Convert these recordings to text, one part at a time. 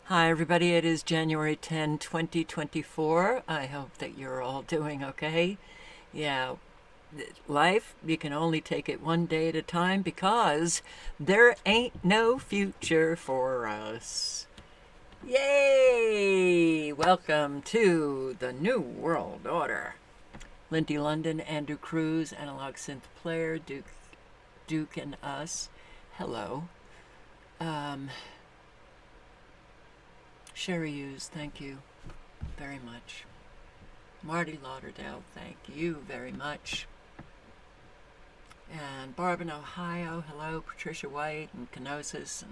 Hi, everybody. It is January 10, 2024. I hope that you're all doing okay. Yeah, life, you can only take it one day at a time because there ain't no future for us. Yay! Welcome to the New World Order. Lindy London, Andrew Cruz, Analog Synth Player, Duke and us. Hello. Sherry Hughes, thank you very much. Marty Lauderdale, thank you very much. And Barb in Ohio, hello. Patricia White and Kenosis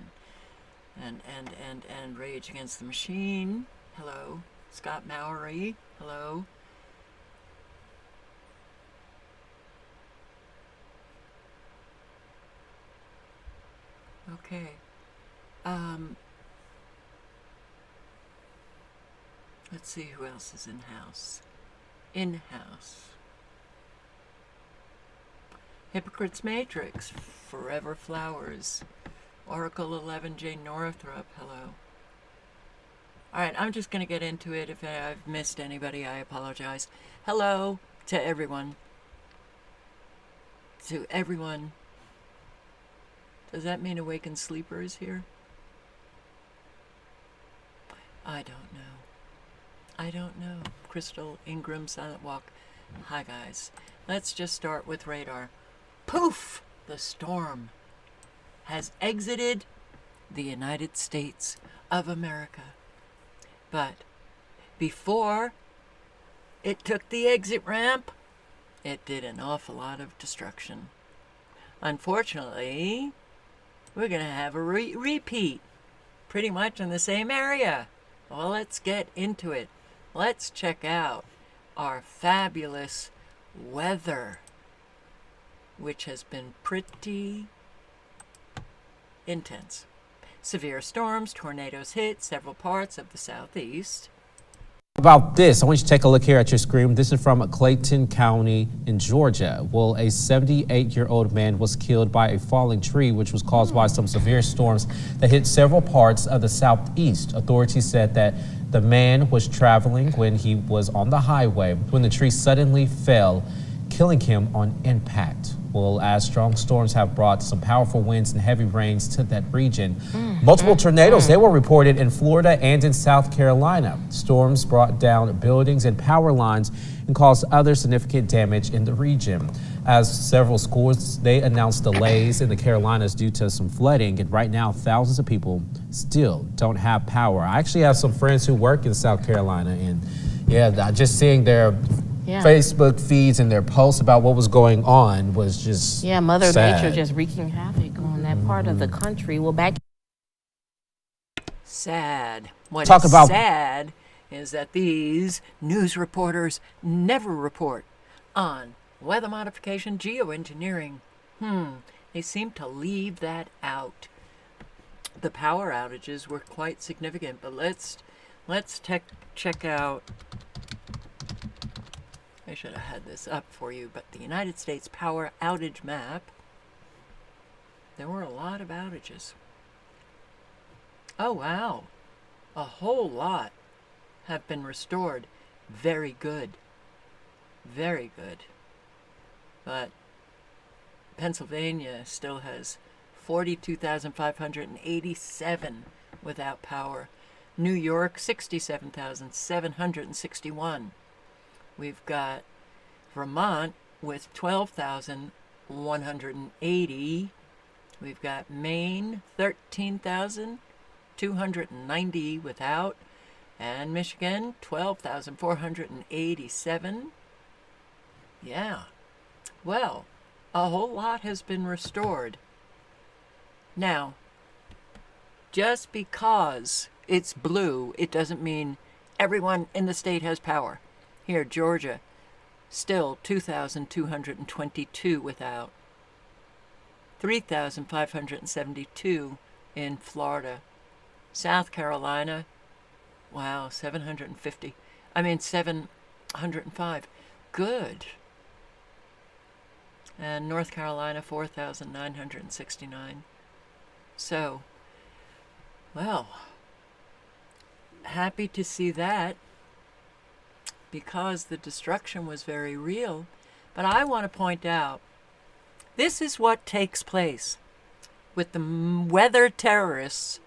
and Rage Against the Machine, hello. Scott Mowery, hello. Okay. Let's see who else is in house. In house. Hypocrite's Matrix, Forever Flowers, Oracle 11, Jane Northrop, hello. Alright, I'm just going to get into it. If I've missed anybody, I apologize. Hello to everyone. To everyone. Does that mean awakened sleepers here? I don't know. I don't know. Crystal Ingram, Silent Walk. Hi, guys. Let's just start with radar. Poof! The storm has exited the United States of America. But before it took the exit ramp, it did an awful lot of destruction. Unfortunately, we're going to have a repeat pretty much in the same area. Well, let's get into it. Let's check out our fabulous weather, which has been pretty intense. Severe storms, tornadoes hit several parts of the southeast. About this, I want you to take a look here at your screen. This is from Clayton County in Georgia. Well, a 78-year-old man was killed by a falling tree, which was caused by some severe storms that hit several parts of the southeast. Authorities said that the man was traveling when he was on the highway when the tree suddenly fell, killing him on impact. Well, as strong storms have brought some powerful winds and heavy rains to that region, multiple tornadoes, they were reported in Florida and in South Carolina. Storms brought down buildings and power lines and caused other significant damage in the region. As several schools, they announced delays in the Carolinas due to some flooding, and right now thousands of people still don't have power. I actually have some friends who work in South Carolina, and yeah, just seeing their Facebook feeds and their posts about what was going on was just Mother sad. Nature just wreaking havoc on that part of the country. Well, back Sad. What Talk is about- sad is that these news reporters never report on weather modification, geoengineering. They seem to leave that out. The power outages were quite significant, but let's check out. I should have had this up for you, but the United States power outage map. There were a lot of outages. Oh, wow. A whole lot have been restored. Very good. Very good. But Pennsylvania still has 42,587 without power. New York, 67,761. We've got Vermont with 12,180. We've got Maine, 13,290 without. And Michigan, 12,487. Yeah. Well, a whole lot has been restored. Now, just because it's blue, it doesn't mean everyone in the state has power. Here, Georgia, still 2,222 without. 3,572 in Florida. South Carolina, wow, 705. Good. And North Carolina, 4,969. So, well, happy to see that because the destruction was very real. But I want to point out, this is what takes place with the weather terrorists,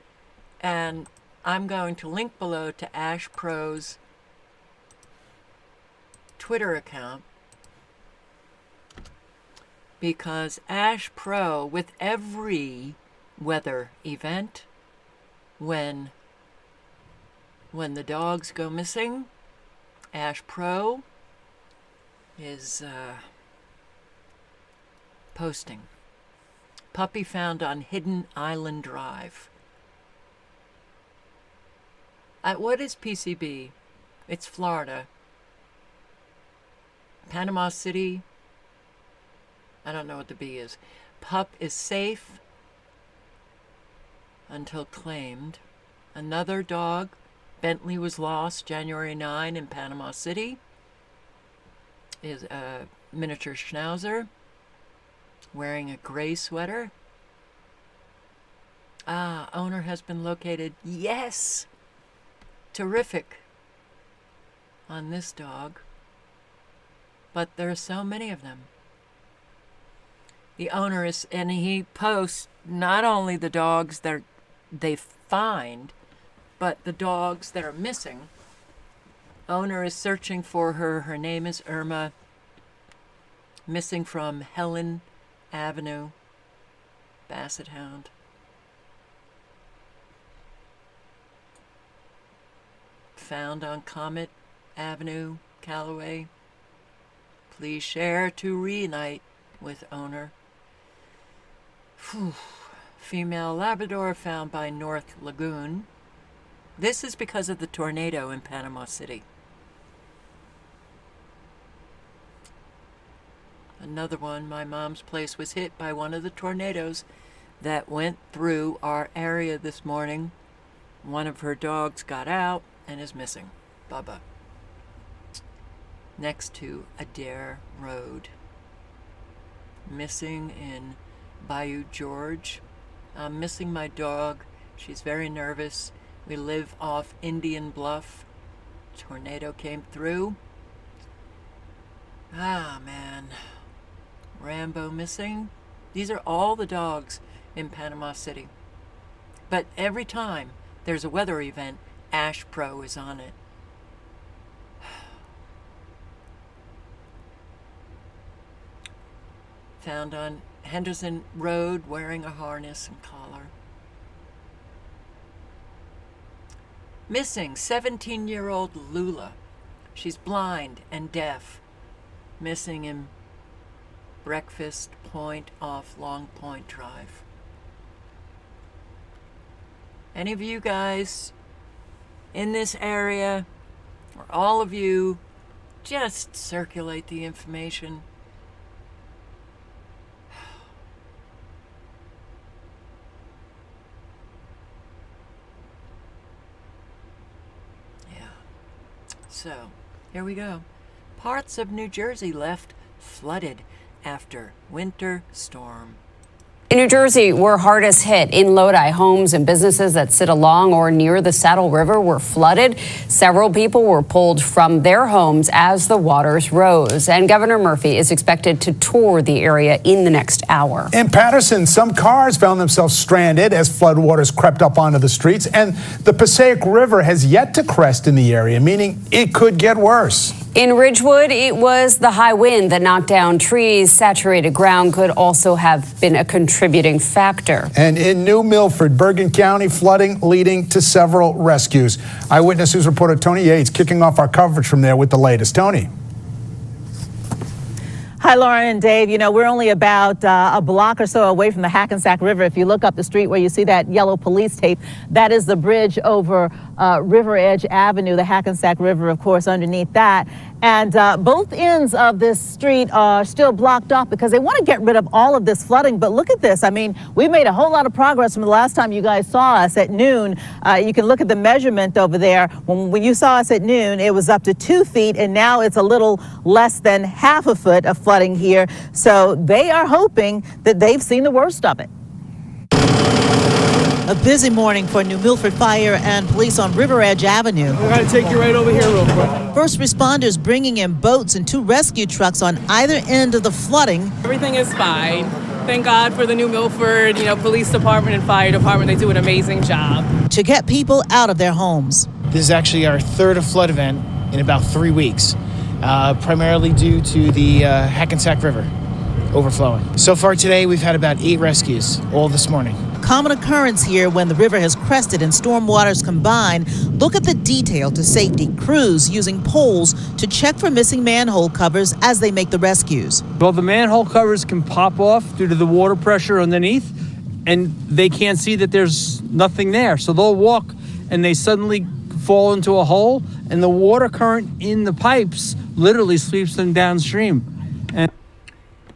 and I'm going to link below to Ash Pro's Twitter account, because Ash Pro, with every weather event, when the dogs go missing, Ash Pro is posting. Puppy found on Hidden Island Drive. What is PCB? It's Florida. Panama City. I don't know what the B is. Pup is safe until claimed. Another dog, Bentley, was lost January 9 in Panama City. Is a miniature schnauzer wearing a gray sweater. Owner has been located. Yes! Terrific on this dog. But there are so many of them. The owner is, and he posts not only the dogs that they find, but the dogs that are missing. Owner is searching for her. Her name is Irma. Missing from Helen Avenue. Basset Hound. Found on Comet Avenue, Callaway. Please share to reunite with owner. Whew. Female Labrador found by North Lagoon. This is because of the tornado in Panama City. Another one, my mom's place was hit by one of the tornadoes that went through our area this morning. One of her dogs got out and is missing. Bubba. Next to Adair Road. Missing in Bayou George. I'm missing my dog. She's very nervous. We live off Indian Bluff. Tornado came through. Man. Rambo missing. These are all the dogs in Panama City. But every time there's a weather event, Ash Pro is on it. Found on Henderson Road wearing a harness and collar. Missing 17-year-old Lula. She's blind and deaf. Missing in Breakfast Point off Long Point Drive. Any of you guys in this area, or all of you, just circulate the information. Yeah. So, here we go. Parts of New Jersey left flooded after winter storm. In New Jersey, we're hardest hit. In Lodi, homes and businesses that sit along or near the Saddle River were flooded. Several people were pulled from their homes as the waters rose. And Governor Murphy is expected to tour the area in the next hour. In Patterson, some cars found themselves stranded as floodwaters crept up onto the streets. And the Passaic River has yet to crest in the area, meaning it could get worse. In Ridgewood, it was the high wind that knocked down trees. Saturated ground could also have been a contributing factor. And in New Milford, Bergen County, flooding leading to several rescues. Eyewitness News reporter Tony Yates kicking off our coverage from there with the latest. Tony. Hi, Lauren and Dave. You know, we're only about a block or so away from the Hackensack River. If you look up the street where you see that yellow police tape, that is the bridge over River Edge Avenue, the Hackensack River, of course, underneath that. And both ends of this street are still blocked off because they want to get rid of all of this flooding. But look at this. I mean, we've made a whole lot of progress from the last time you guys saw us at noon. You can look at the measurement over there. When you saw us at noon, it was up to 2 feet, and now it's a little less than half a foot of flooding here. So they are hoping that they've seen the worst of it. A busy morning for New Milford Fire and police on River Edge Avenue. We're going to take you right over here real quick. First responders bringing in boats and 2 rescue trucks on either end of the flooding. Everything is fine. Thank God for the New Milford, police department and fire department. They do an amazing job. To get people out of their homes. This is actually our 3rd flood event in about 3 weeks, primarily due to the Hackensack River overflowing. So far today, we've had about 8 rescues, all this morning. Common occurrence here when the river has crested and storm waters combine. Look at the detail to safety. Crews using poles to check for missing manhole covers as they make the rescues. Well, the manhole covers can pop off due to the water pressure underneath, and they can't see that there's nothing there. So they'll walk and they suddenly fall into a hole, and the water current in the pipes literally sweeps them downstream.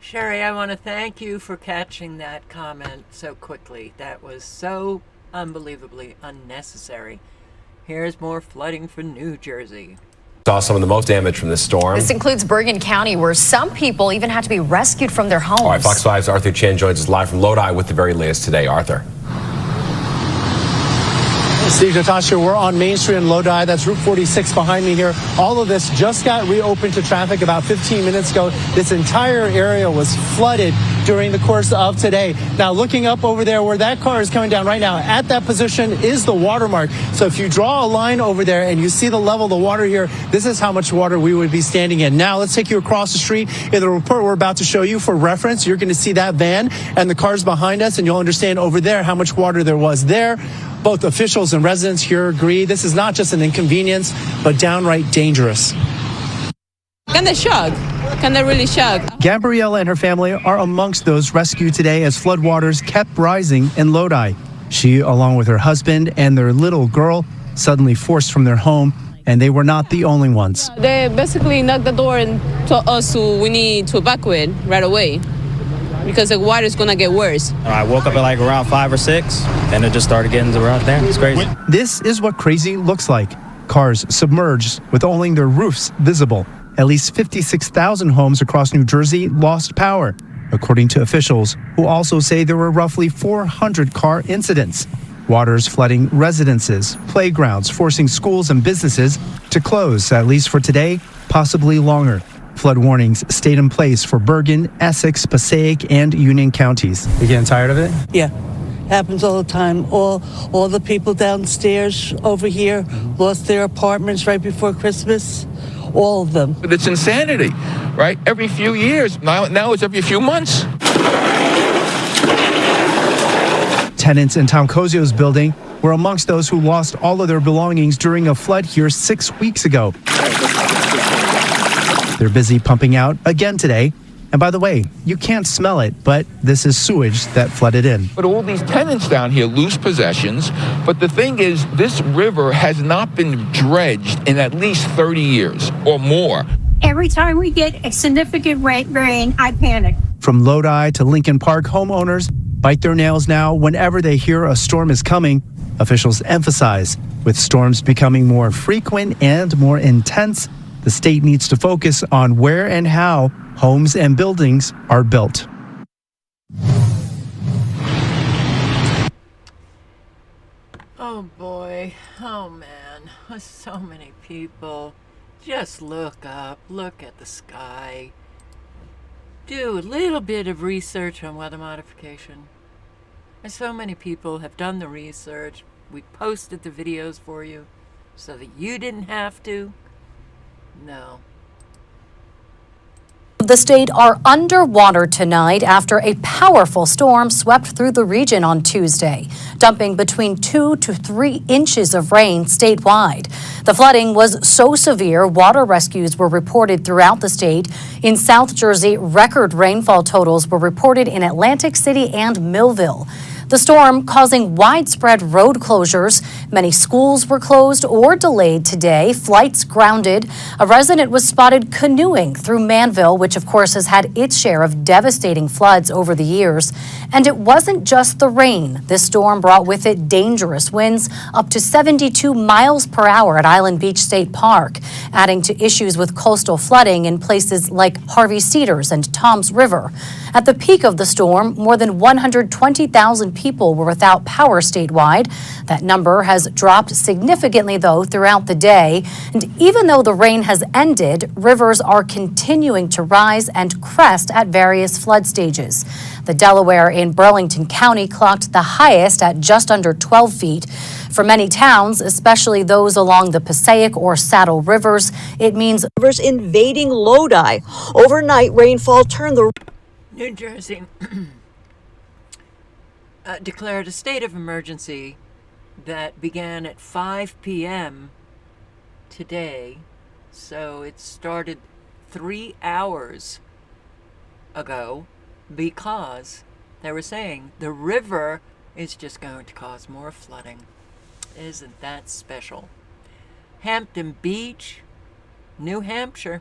Sherry, I want to thank you for catching that comment so quickly. That was so unbelievably unnecessary. Here's more flooding for New Jersey. Saw some of the most damage from this storm. This includes Bergen County, where some people even had to be rescued from their homes. All right, Fox 5's Arthur Chen joins us live from Lodi with the very latest today. Arthur. Steve, Natasha, we're on Main Street in Lodi. That's Route 46 behind me here. All of this just got reopened to traffic about 15 minutes ago. This entire area was flooded during the course of today. Now, looking up over there where that car is coming down right now, at that position is the watermark. So if you draw a line over there and you see the level of the water here, this is how much water we would be standing in. Now, let's take you across the street. In the report we're about to show you for reference, you're going to see that van and the cars behind us, and you'll understand over there how much water there was there. Both officials and residents here agree this is not just an inconvenience, but downright dangerous. Kind of shocked. Kind of really shocked. Gabriella and her family are amongst those rescued today as floodwaters kept rising in Lodi. She, along with her husband and their little girl, suddenly forced from their home, and they were not the only ones. They basically knocked the door and told us we need to evacuate right away, because the water is going to get worse. I woke up at like around 5 or 6, and it just started getting around there. It's crazy. This is what crazy looks like. Cars submerged with only their roofs visible. At least 56,000 homes across New Jersey lost power, according to officials, who also say there were roughly 400 car incidents. Waters flooding residences, playgrounds, forcing schools and businesses to close, at least for today, possibly longer. Flood warnings stayed in place for Bergen, Essex, Passaic, and Union counties. You getting tired of it? Yeah, happens all the time. All the people downstairs over here lost their apartments right before Christmas. All of them. But it's insanity, right? Every few years. Now it's every few months. Tenants in Tom Kozio's building were amongst those who lost all of their belongings during a flood here 6 weeks ago. They're busy pumping out again today. And by the way, you can't smell it, but this is sewage that flooded in. But all these tenants down here lose possessions. But the thing is, this river has not been dredged in at least 30 years or more. Every time we get a significant rain, I panic. From Lodi to Lincoln Park, homeowners bite their nails now whenever they hear a storm is coming. Officials emphasize, with storms becoming more frequent and more intense, the state needs to focus on where and how homes and buildings are built. Oh boy, oh man, so many people. Just look up, look at the sky. Do a little bit of research on weather modification. And so many people have done the research. We posted the videos for you so that you didn't have to. No. The state are underwater tonight after a powerful storm swept through the region on Tuesday, dumping between 2 to 3 inches of rain statewide. The flooding was so severe, water rescues were reported throughout the state. In South Jersey, record rainfall totals were reported in Atlantic City and Millville. The storm causing widespread road closures. Many schools were closed or delayed today. Flights grounded. A resident was spotted canoeing through Manville, which of course has had its share of devastating floods over the years. And it wasn't just the rain. This storm brought with it dangerous winds up to 72 miles per hour at Island Beach State Park, adding to issues with coastal flooding in places like Harvey Cedars and Toms River. At the peak of the storm, more than 120,000 people were without power statewide. That number has dropped significantly, though, throughout the day. And even though the rain has ended, rivers are continuing to rise and crest at various flood stages. The Delaware in Burlington County clocked the highest at just under 12 feet. For many towns, especially those along the Passaic or Saddle Rivers, it means rivers invading Lodi. Overnight rainfall turned the New Jersey declared a state of emergency that began at 5 p.m. today. So it started 3 hours ago because they were saying the river is just going to cause more flooding. Isn't that special? Hampton Beach, New Hampshire.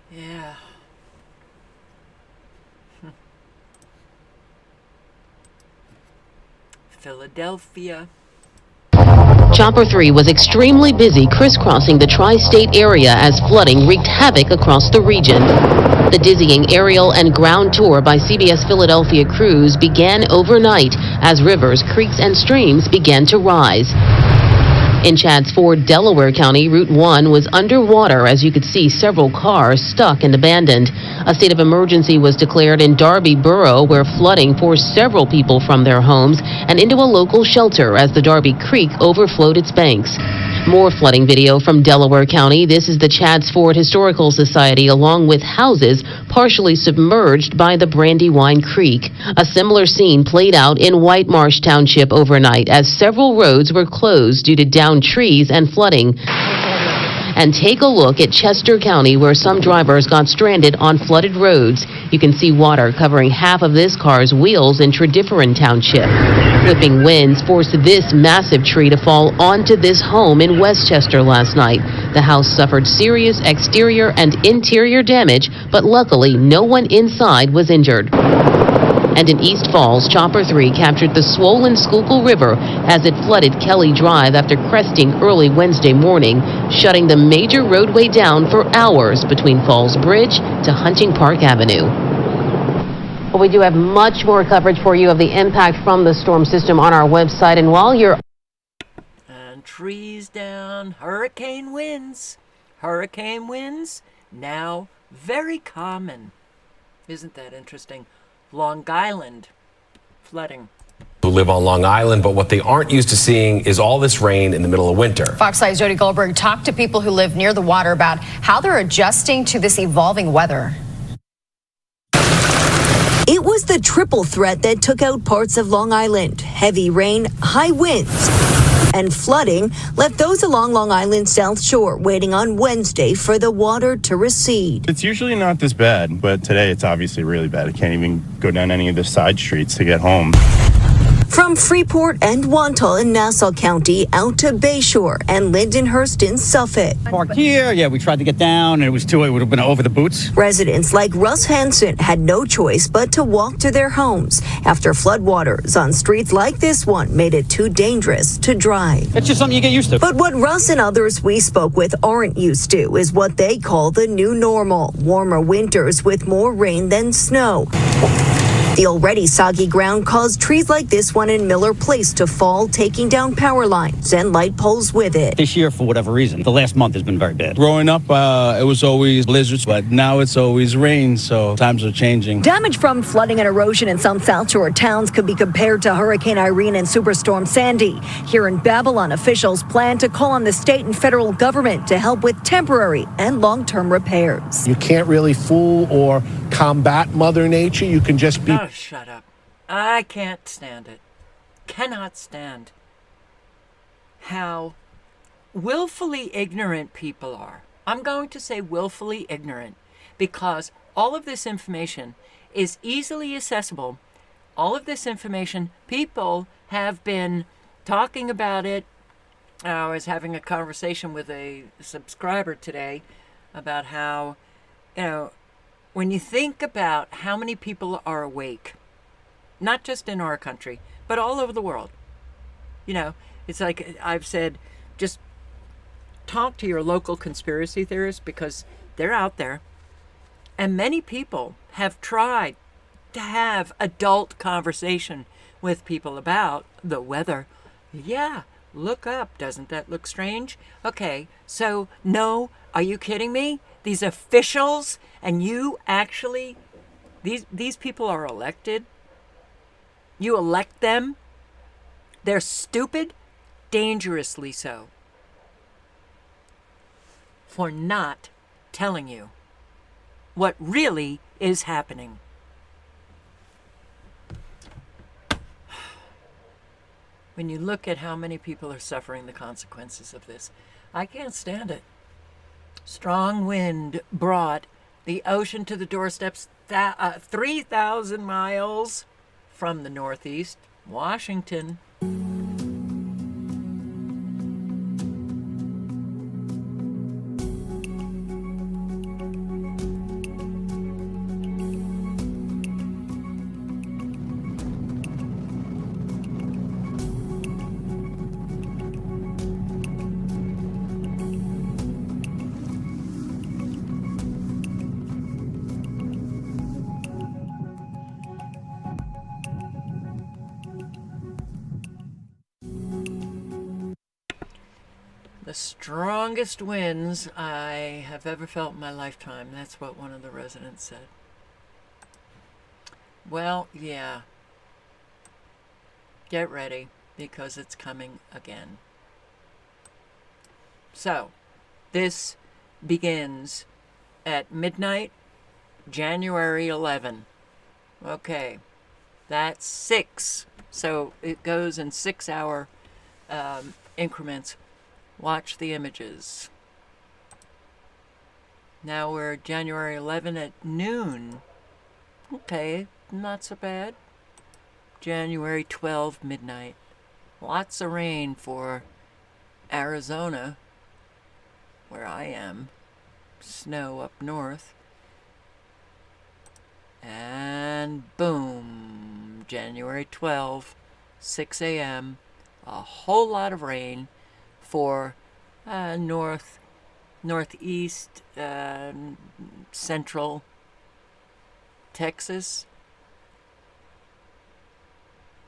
Yeah. Philadelphia. Chopper 3 was extremely busy crisscrossing the tri-state area as flooding wreaked havoc across the region. The dizzying aerial and ground tour by CBS Philadelphia crews began overnight as rivers, creeks, and streams began to rise. In Chadds Ford, Delaware County, Route 1 was underwater as you could see several cars stuck and abandoned. A state of emergency was declared in Darby Borough, where flooding forced several people from their homes and into a local shelter as the Darby Creek overflowed its banks. More flooding video from Delaware County. This is the Chadds Ford Historical Society, along with houses partially submerged by the Brandywine Creek. A similar scene played out in White Marsh Township overnight as several roads were closed due to downed trees and flooding. And take a look at Chester County, where some drivers got stranded on flooded roads. You can see water covering half of this car's wheels in Tredyffrin Township. Whipping winds forced this massive tree to fall onto this home in Westchester last night. The house suffered serious exterior and interior damage, but luckily no one inside was injured. And in East Falls, Chopper 3 captured the swollen Schuylkill River as it flooded Kelly Drive after cresting early Wednesday morning, shutting the major roadway down for hours between Falls Bridge to Hunting Park Avenue. Well, we do have much more coverage for you of the impact from the storm system on our website. And while you're and trees down, hurricane winds. Hurricane winds now very common. Isn't that interesting? Long Island flooding. Who live on Long Island, but what they aren't used to seeing is all this rain in the middle of winter. Fox 5's Jody Goldberg talked to people who live near the water about how they're adjusting to this evolving weather. It was the triple threat that took out parts of Long Island. Heavy rain, high winds, and flooding left those along Long Island's South Shore waiting on Wednesday for the water to recede. It's usually not this bad, but today it's obviously really bad. I can't even go down any of the side streets to get home. From Freeport and Wantagh in Nassau County out to Bayshore and Lindenhurst in Suffolk. Parked here, yeah, we tried to get down, and it would have been over the boots. Residents like Russ Hansen had no choice but to walk to their homes after floodwaters on streets like this one made it too dangerous to drive. It's just something you get used to. But what Russ and others we spoke with aren't used to is what they call the new normal. Warmer winters with more rain than snow. The already soggy ground caused trees like this one in Miller Place to fall, taking down power lines and light poles with it. This year, for whatever reason, the last month has been very bad. Growing up, it was always blizzards, but now it's always rain, so times are changing. Damage from flooding and erosion in some South Shore towns could be compared to Hurricane Irene and Superstorm Sandy. Here in Babylon, officials plan to call on the state and federal government to help with temporary and long-term repairs. You can't really fool or combat Mother Nature. You can just be... Oh, shut up. I can't stand it. Cannot stand how willfully ignorant people are. I'm going to say willfully ignorant because all of this information is easily accessible. All of this information, people have been talking about it. I was having a conversation with a subscriber today about how, when you think about how many people are awake, not just in our country, but all over the world, it's like I've said, just talk to your local conspiracy theorists because they're out there. And many people have tried to have adult conversation with people about the weather. Yeah, look up. Doesn't that look strange? Okay, so no, are you kidding me? These officials, and you actually, these people are elected. You elect them. They're stupid, dangerously so, for not telling you what really is happening. When you look at how many people are suffering the consequences of this, I can't stand it. Strong wind brought the ocean to the doorsteps 3,000 miles from the northeast, Washington. The strongest winds I have ever felt in my lifetime. That's what one of the residents said. Well, yeah. Get ready, because it's coming again. So, this begins at midnight, January 11. Okay, that's 6. So it goes in 6-hour increments. Watch the images. Now we're January 11 at noon. Okay, not so bad. January 12 midnight. Lots of rain for Arizona, where I am. Snow up north. And boom, January 12, 6 a.m. A whole lot of rain for northeast, central Texas.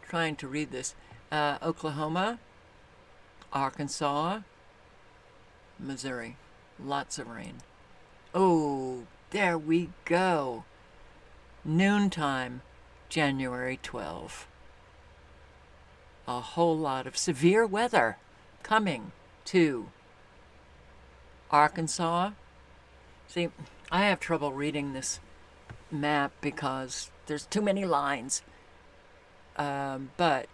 Trying to read this. Oklahoma, Arkansas, Missouri. Lots of rain. Oh, there we go. Noontime, January 12. A whole lot of severe weather coming to Arkansas. See, I have trouble reading this map because there's too many lines. But,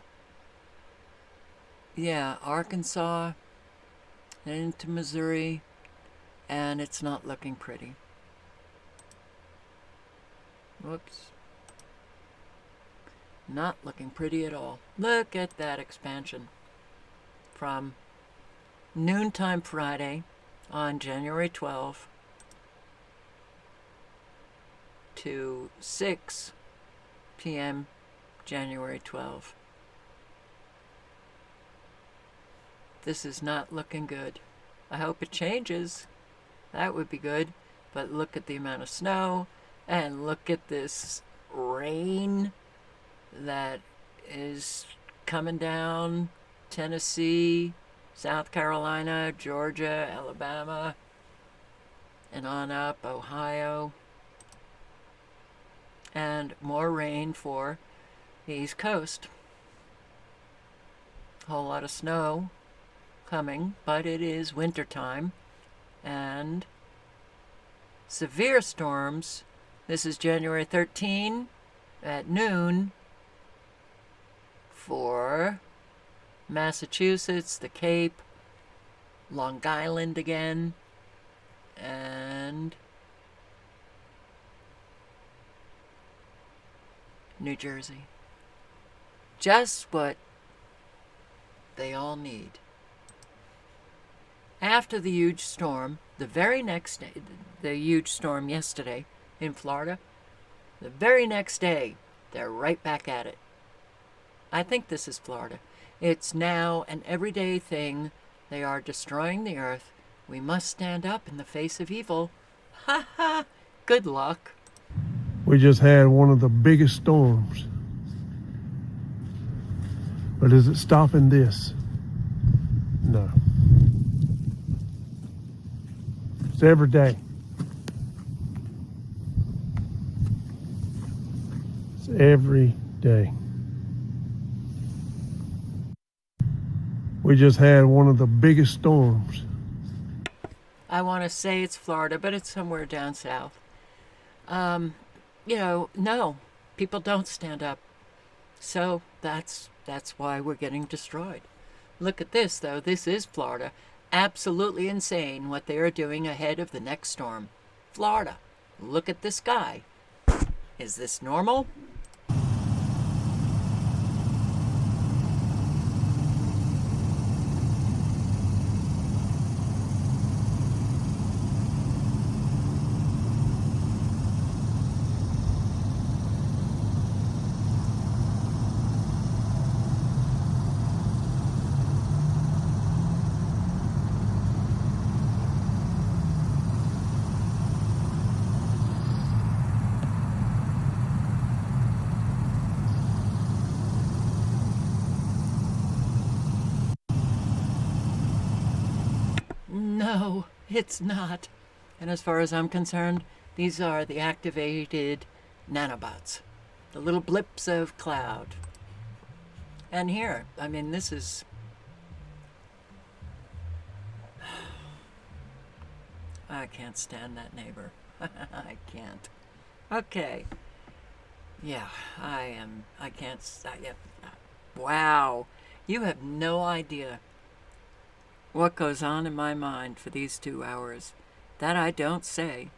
yeah, Arkansas and into Missouri, and it's not looking pretty. Whoops. Not looking pretty at all. Look at that expansion. From noontime Friday on January 12 to 6 p.m. January 12. This is not looking good. I hope it changes. That would be good. But look at the amount of snow, and look at this rain that is coming down. Tennessee, South Carolina, Georgia, Alabama, and on up, Ohio. And more rain for the East Coast. A whole lot of snow coming, but it is wintertime. And severe storms. This is January 13 at noon for Massachusetts, the Cape, Long Island again, and New Jersey. Just what they all need. After the huge storm, the very next day, the huge storm yesterday in Florida, the very next day, they're right back at it. I think this is Florida. It's now an everyday thing. They are destroying the earth. We must stand up in the face of evil. Ha ha! Good luck. We just had one of the biggest storms. But is it stopping this? No. It's every day. It's every day. We just had one of the biggest storms. I want to say it's Florida, but it's somewhere down south. No, people don't stand up. So that's why we're getting destroyed. Look at this, though. This is Florida. Absolutely insane what they are doing ahead of the next storm. Florida, look at the sky. Is this normal? No, it's not. And as far as I'm concerned, these are the activated nanobots, the little blips of cloud. And here, I mean, this is... I can't stand that neighbor. I can't. Okay. Yeah, I can't... Wow. You have no idea what goes on in my mind for these 2 hours. That I don't say.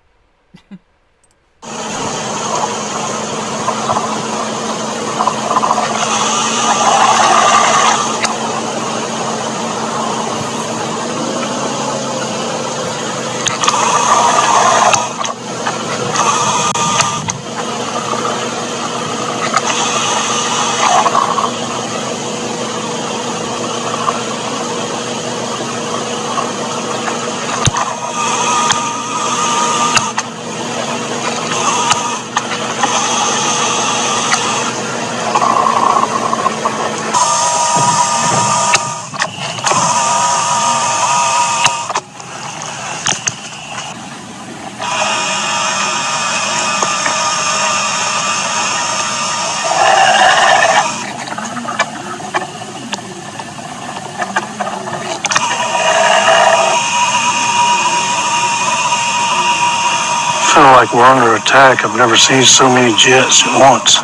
I feel like we're under attack. I've never seen so many jets at once.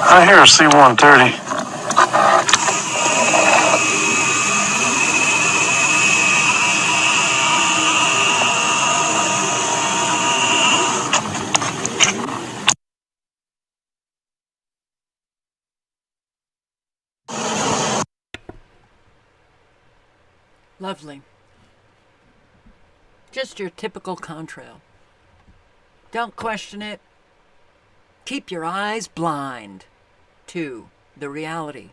I hear a C-130. Lovely. Just your typical contrail. Don't question it. Keep your eyes blind to the reality.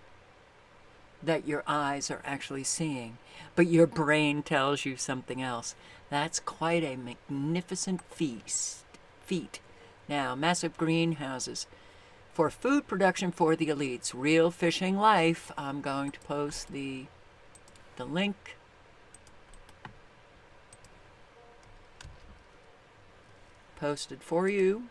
that your eyes are actually seeing, but your brain tells you something else. That's quite a magnificent feat. Now, massive greenhouses for food production for the elites. Real fishing life. I'm going to post the link. Posted for you.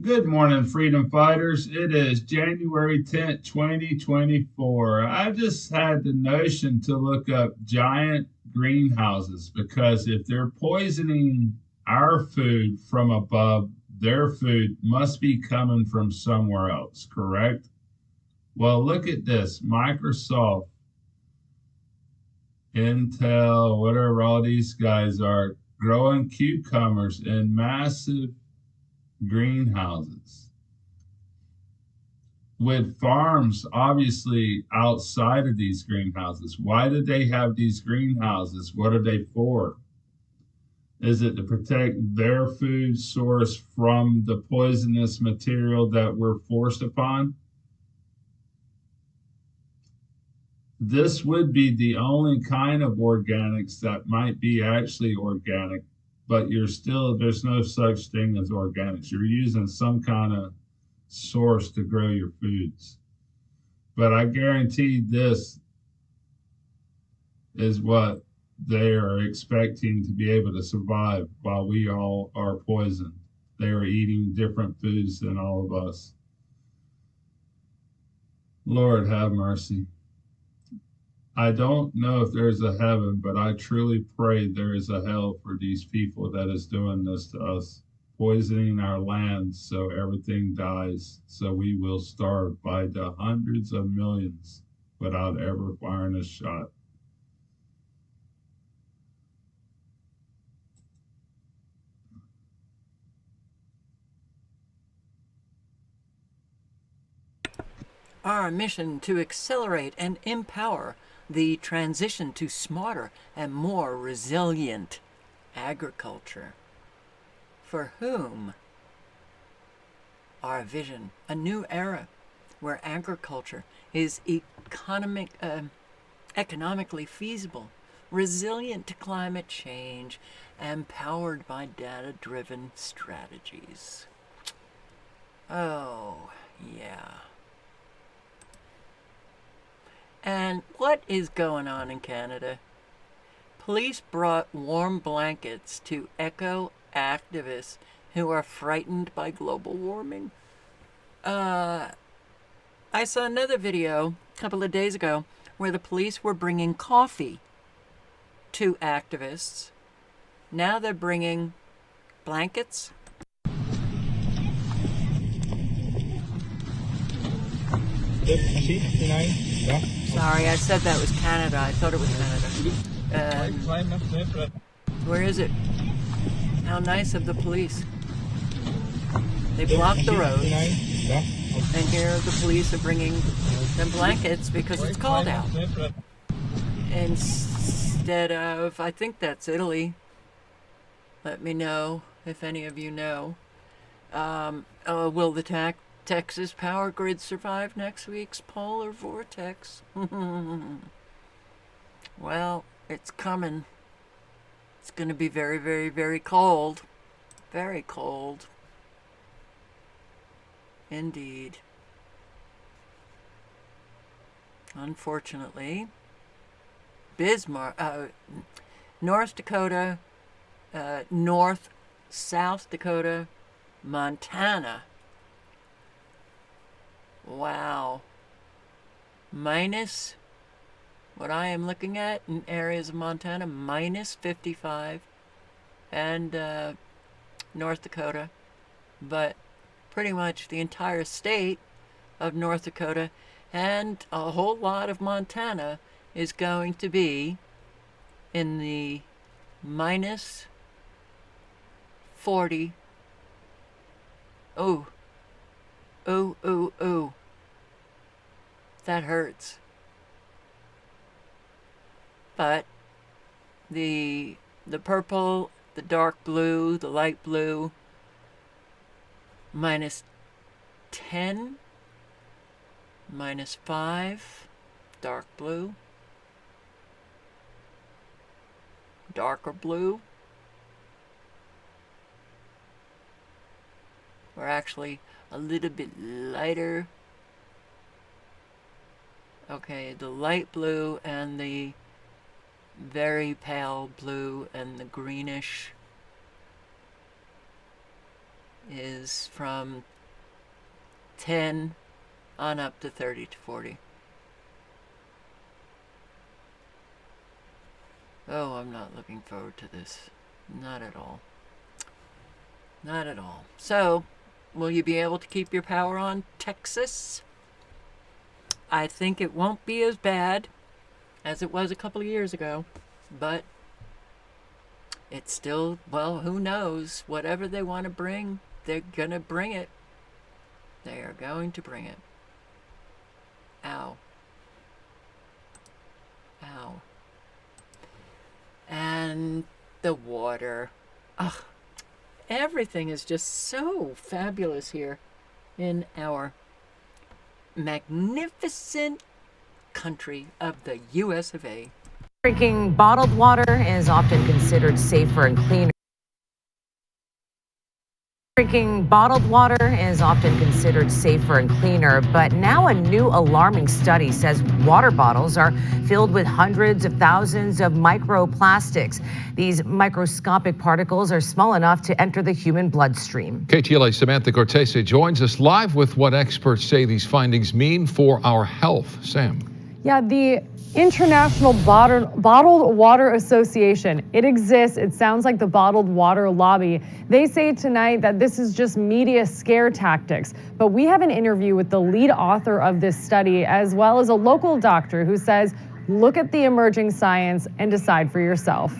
Good morning, freedom fighters. It is January 10th, 2024. I just had the notion to look up giant greenhouses, because if they're poisoning our food from above, their food must be coming from somewhere else, correct? Well, look at this. Microsoft, Intel, whatever all these guys are, growing cucumbers in massive greenhouses with farms obviously outside of these greenhouses. Why did they have these greenhouses? What are they for? Is it to protect their food source from the poisonous material that we're forced upon? This would be the only kind of organics that might be actually organic, but there's no such thing as organics. You're using some kind of source to grow your foods. But I guarantee this is what they are expecting to be able to survive while we all are poisoned. They are eating different foods than all of us. Lord have mercy. I don't know if there's a heaven, but I truly pray there is a hell for these people that is doing this to us, poisoning our land so everything dies, so we will starve by the hundreds of millions without ever firing a shot. Our mission to accelerate and empower the transition to smarter and more resilient agriculture. For whom? Our vision, a new era where agriculture is economically feasible, resilient to climate change, and powered by data-driven strategies. Oh, yeah. And what is going on in Canada? Police brought warm blankets to eco-activists who are frightened by global warming. I saw another video a couple of days ago where the police were bringing coffee to activists. Now they're bringing blankets. Sorry, I said that was Canada. I thought it was Canada. Where is it? How nice of the police. They blocked the roads. And here the police are bringing them blankets because it's cold out. Instead of, I think that's Italy. Let me know if any of you know. Will the Texas power grid survive next week's polar vortex? Well, it's coming. It's going to be very, very, very cold. Very cold. Indeed. Unfortunately, North Dakota, South Dakota, Montana. Wow. Minus, what I am looking at in areas of Montana, minus 55, and North Dakota. But pretty much the entire state of North Dakota and a whole lot of Montana is going to be in the minus 40. Oh. That hurts. But the purple, the dark blue, the light blue, minus 10 -5, dark blue, darker blue. We're actually a little bit lighter. Okay, the light blue and the very pale blue and the greenish is from 10 on up to 30 to 40. Oh, I'm not looking forward to this. Not at all. Not at all. So, will you be able to keep your power on, Texas? I think it won't be as bad as it was a couple of years ago, but it's still, well, who knows? Whatever they want to bring, they're going to bring it. They are going to bring it. Ow. Ow. And the water. Ugh. Everything is just so fabulous here in our magnificent country of the US of A. Drinking bottled water is often considered safer and cleaner. Drinking bottled water is often considered safer and cleaner, but now a new alarming study says water bottles are filled with hundreds of thousands of microplastics. These microscopic particles are small enough to enter the human bloodstream. KTLA's Samantha Cortese joins us live with what experts say these findings mean for our health. Sam. Yeah, the International Bottled Water Association. It exists. It sounds like the bottled water lobby. They say tonight that this is just media scare tactics. But we have an interview with the lead author of this study, as well as a local doctor who says, look at the emerging science and decide for yourself.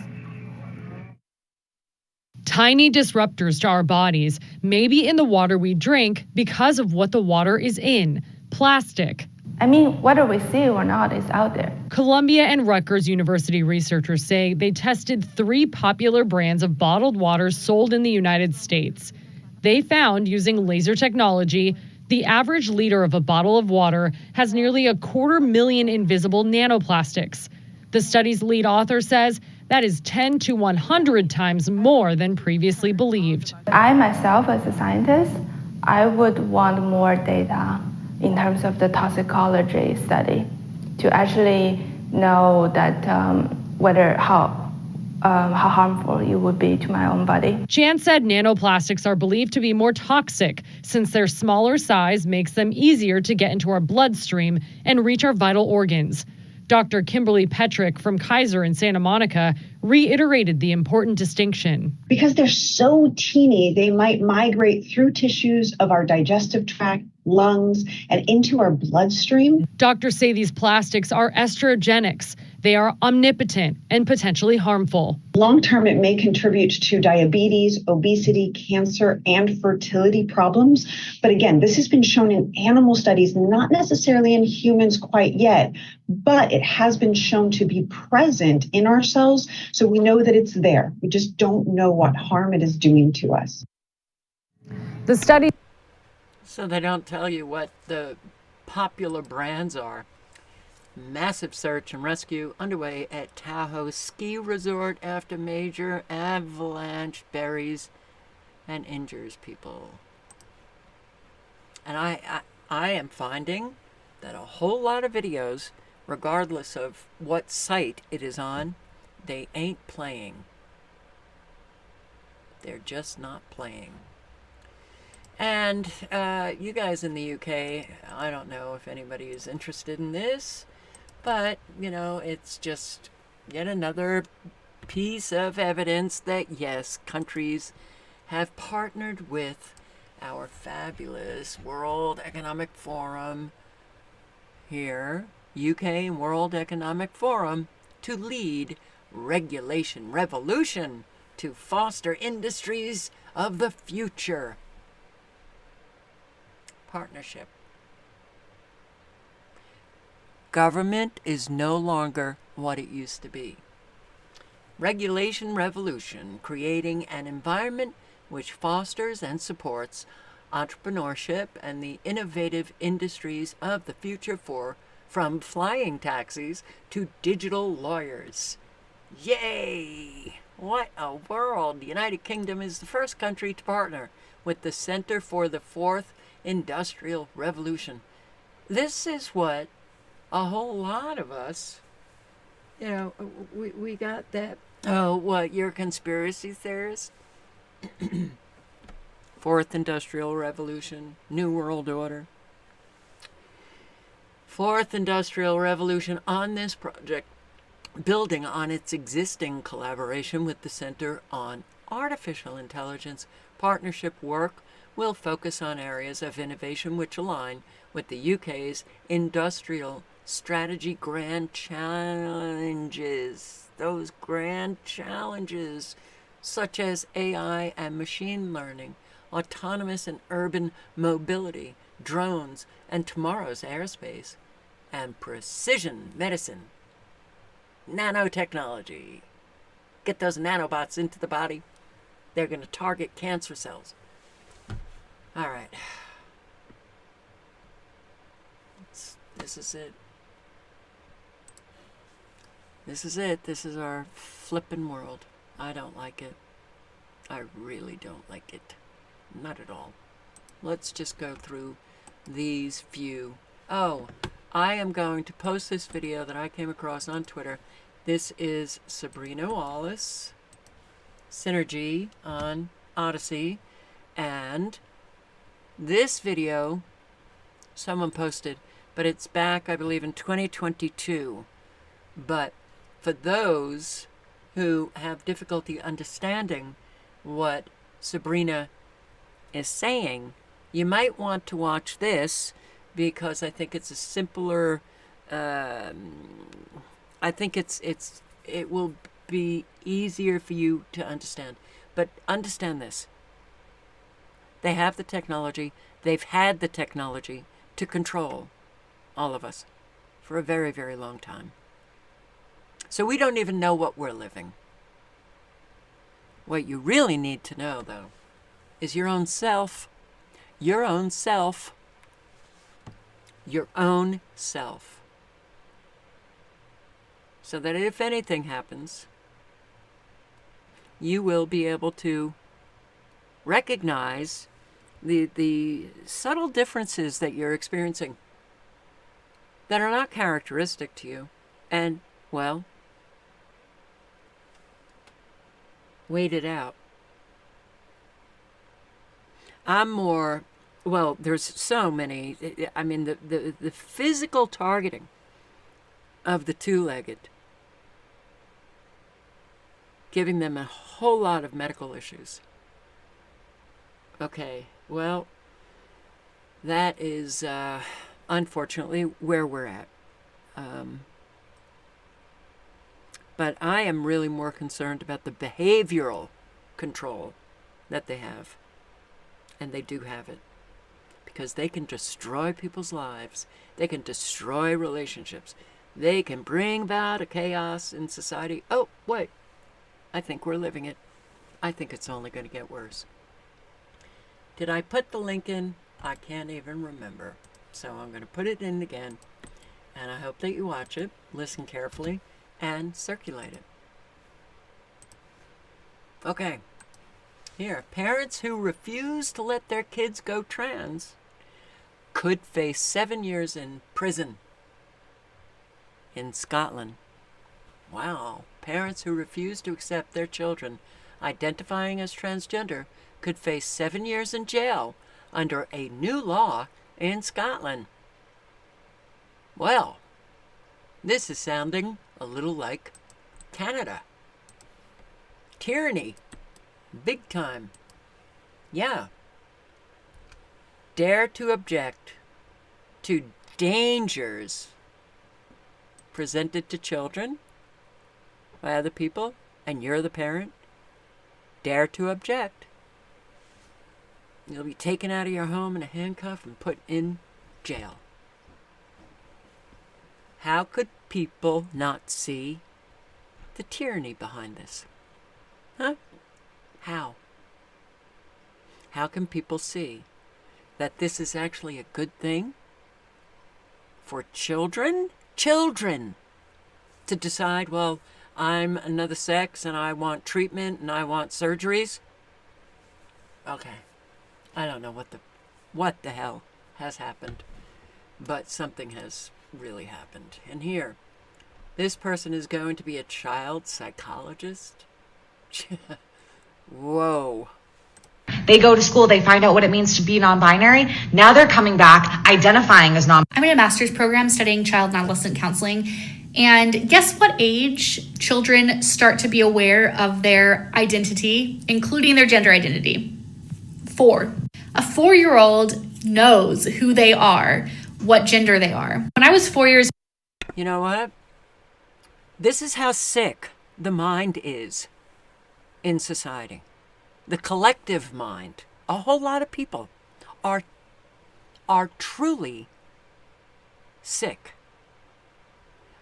Tiny disruptors to our bodies may be in the water we drink because of what the water is in: plastic. I mean, whether we see it or not, it's out there. Columbia and Rutgers University researchers say they tested 3 popular brands of bottled water sold in the United States. They found, using laser technology, the average liter of a bottle of water has nearly 250,000 invisible nanoplastics. The study's lead author says that is 10 to 100 times more than previously believed. I myself, as a scientist, I would want more data in terms of the toxicology study to actually know that how harmful it would be to my own body. Chan said nanoplastics are believed to be more toxic since their smaller size makes them easier to get into our bloodstream and reach our vital organs. Dr. Kimberly Petrick from Kaiser in Santa Monica reiterated the important distinction. Because they're so teeny, they might migrate through tissues of our digestive tract, lungs, and into our bloodstream. Doctors say these plastics are estrogenics. They are omnipotent and potentially harmful. Long term, it may contribute to diabetes, obesity, cancer, and fertility problems. But again, this has been shown in animal studies, not necessarily in humans quite yet, but it has been shown to be present in our cells. So we know that it's there. We just don't know what harm it is doing to us. The study. So they don't tell you what the popular brands are. Massive search and rescue underway at Tahoe Ski Resort after major avalanche buries and injures people. And I am finding that a whole lot of videos, regardless of what site it is on, they ain't playing. They're just not playing. And you guys in the UK, I don't know if anybody is interested in this, but, you know, it's just yet another piece of evidence that, yes, countries have partnered with our fabulous World Economic Forum here, UK and World Economic Forum, to lead regulation revolution to foster industries of the future. Partnership. Government is no longer what it used to be. Regulation revolution, creating an environment which fosters and supports entrepreneurship and the innovative industries of the future from flying taxis to digital lawyers. Yay! What a world! The United Kingdom is the first country to partner with the Center for the Fourth Industrial Revolution. This is what a whole lot of us, we got that. Oh, what, you're a conspiracy theorist? Fourth Industrial Revolution, New World Order. Fourth Industrial Revolution on this project, building on its existing collaboration with the Center on Artificial Intelligence. Partnership work will focus on areas of innovation which align with the UK's industrial strategy grand challenges. Those grand challenges, such as AI and machine learning, autonomous and urban mobility, drones, and tomorrow's airspace, and precision medicine. Nanotechnology. Get those nanobots into the body. They're going to target cancer cells. All right. This is it. This is it. This is our flippin' world. I don't like it. I really don't like it. Not at all. Let's just go through these few. Oh, I am going to post this video that I came across on Twitter. This is Sabrina Wallace, Synergy on Odyssey, and this video someone posted, but it's back, I believe, in 2022. But for those who have difficulty understanding what Sabrina is saying, you might want to watch this, because I think it's a simpler, I think it will be easier for you to understand. But understand this. They have the technology, they've had the technology to control all of us for a very, very long time. So we don't even know what we're living. What you really need to know, though, is your own self. Your own self. Your own self. So that if anything happens, you will be able to recognize the subtle differences that you're experiencing that are not characteristic to you, and, well, wait it out. I'm more, well, there's so many. I mean, the physical targeting of the two-legged, giving them a whole lot of medical issues. Okay, well, that is unfortunately where we're at. But I am really more concerned about the behavioral control that they have. And they do have it. Because they can destroy people's lives. They can destroy relationships. They can bring about a chaos in society. Oh, wait. I think we're living it. I think it's only going to get worse. Did I put the link in? I can't even remember. So I'm going to put it in again. And I hope that you watch it, listen carefully, and circulate it. Okay. Here, parents who refuse to let their kids go trans could face 7 years in prison in Scotland. Wow. Parents who refuse to accept their children identifying as transgender could face 7 years in jail under a new law in Scotland. Well, this is sounding a little like Canada. Tyranny. Big time. Yeah. Dare to object to dangers presented to children by other people, and you're the parent. Dare to object. You'll be taken out of your home in a handcuff and put in jail. How could people not see the tyranny behind this? Huh? How? How can people see that this is actually a good thing for children to decide, well, I'm another sex and I want treatment and I want surgeries. Okay. I don't know what the hell has happened, but something has really happened. And here, this person is going to be a child psychologist. Whoa. They go to school, they find out what it means to be non-binary. Now they're coming back identifying as non. I'm in a master's program studying child and adolescent counseling. And guess what age children start to be aware of their identity, including their gender identity? 4. A 4-year-old knows who they are, what gender they are. When I was 4 years. You know what? This is how sick the mind is in society. The collective mind. A whole lot of people are truly sick.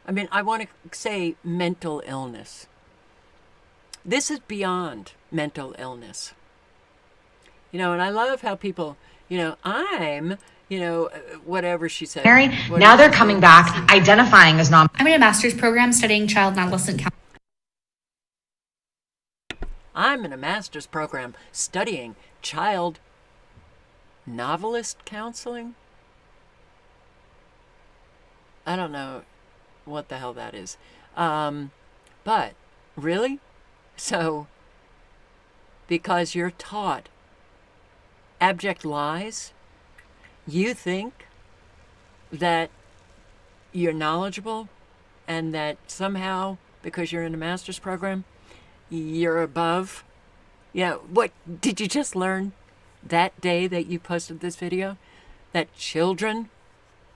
I mean, I want to say mental illness. This is beyond mental illness. You know, and I love how people, I'm, whatever she said. Now they're coming back identifying as non. I'm in a master's program studying child and adolescent counseling. I'm in a master's program studying child novelist counseling. I don't know what the hell that is. But really? So, because you're taught abject lies, you think that you're knowledgeable and that somehow, because you're in a master's program, you're above. What did you just learn that day that you posted this video? That children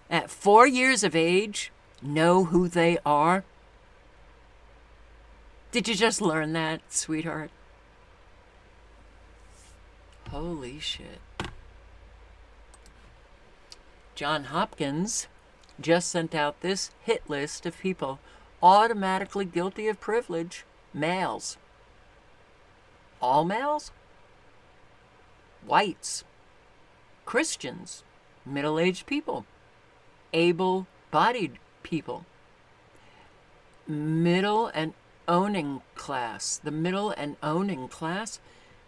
at 4 years of age know who they are? Did you just learn that, sweetheart? Holy shit. John Hopkins just sent out this hit list of people automatically guilty of privilege. Males. All males? Whites. Christians. Middle-aged people. Able-bodied people. Middle and owning class. The middle and owning class.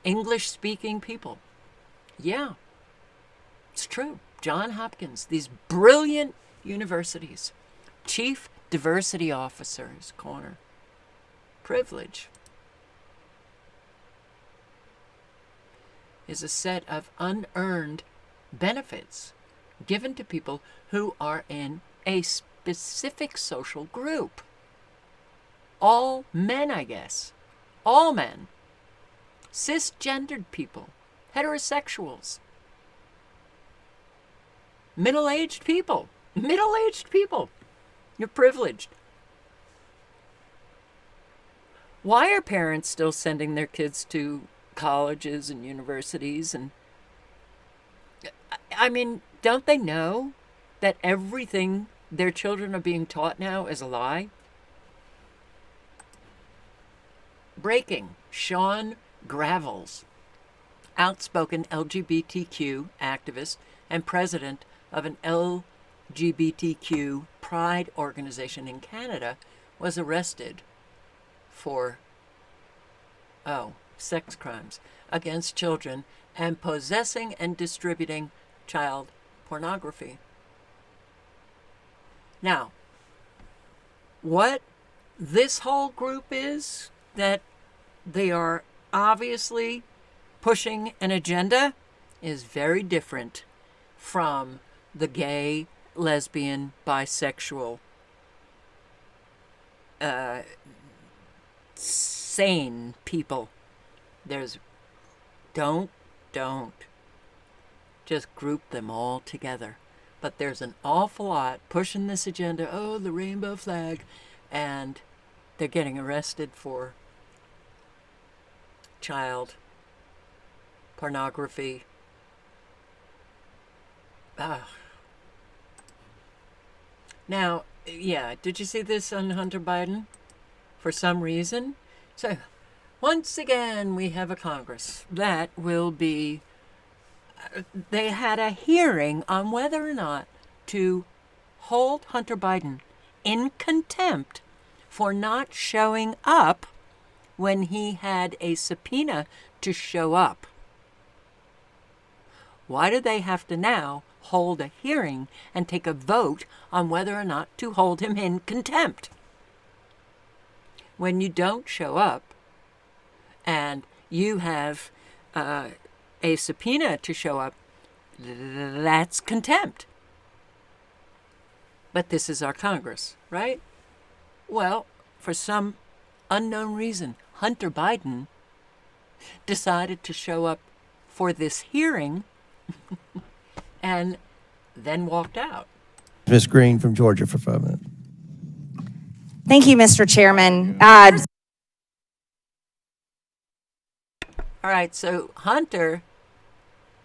English-speaking people. Yeah. It's true. John Hopkins. These brilliant universities. Chief Diversity Officers corner. Privilege is a set of unearned benefits given to people who are in a specific social group. All men, I guess. All men. Cisgendered people. Heterosexuals. Middle-aged people. Middle-aged people. You're privileged. Why are parents still sending their kids to colleges and universities? And I mean, don't they know that everything their children are being taught now is a lie? Breaking. Sean Gravels, outspoken LGBTQ activist and president of an LGBTQ pride organization in Canada, was arrested for sex crimes against children and possessing and distributing child pornography. Now, what this whole group is, that they are obviously pushing an agenda, is very different from the gay, lesbian, bisexual, sane people. There's don't just group them all together. But there's an awful lot pushing this agenda, the rainbow flag, and they're getting arrested for child pornography. Now, did you see this on Hunter Biden? For some reason. So, once again, we have a Congress that will be they had a hearing on whether or not to hold Hunter Biden in contempt for not showing up when he had a subpoena to show up. Why do they have to now hold a hearing and take a vote on whether or not to hold him in contempt? When you don't show up and you have a subpoena to show up, that's contempt. But this is our Congress, right? Well, for some unknown reason, Hunter Biden decided to show up for this hearing and then walked out. Ms. Green from Georgia for 5 minutes. Thank you, Mr. Chairman. All right, so Hunter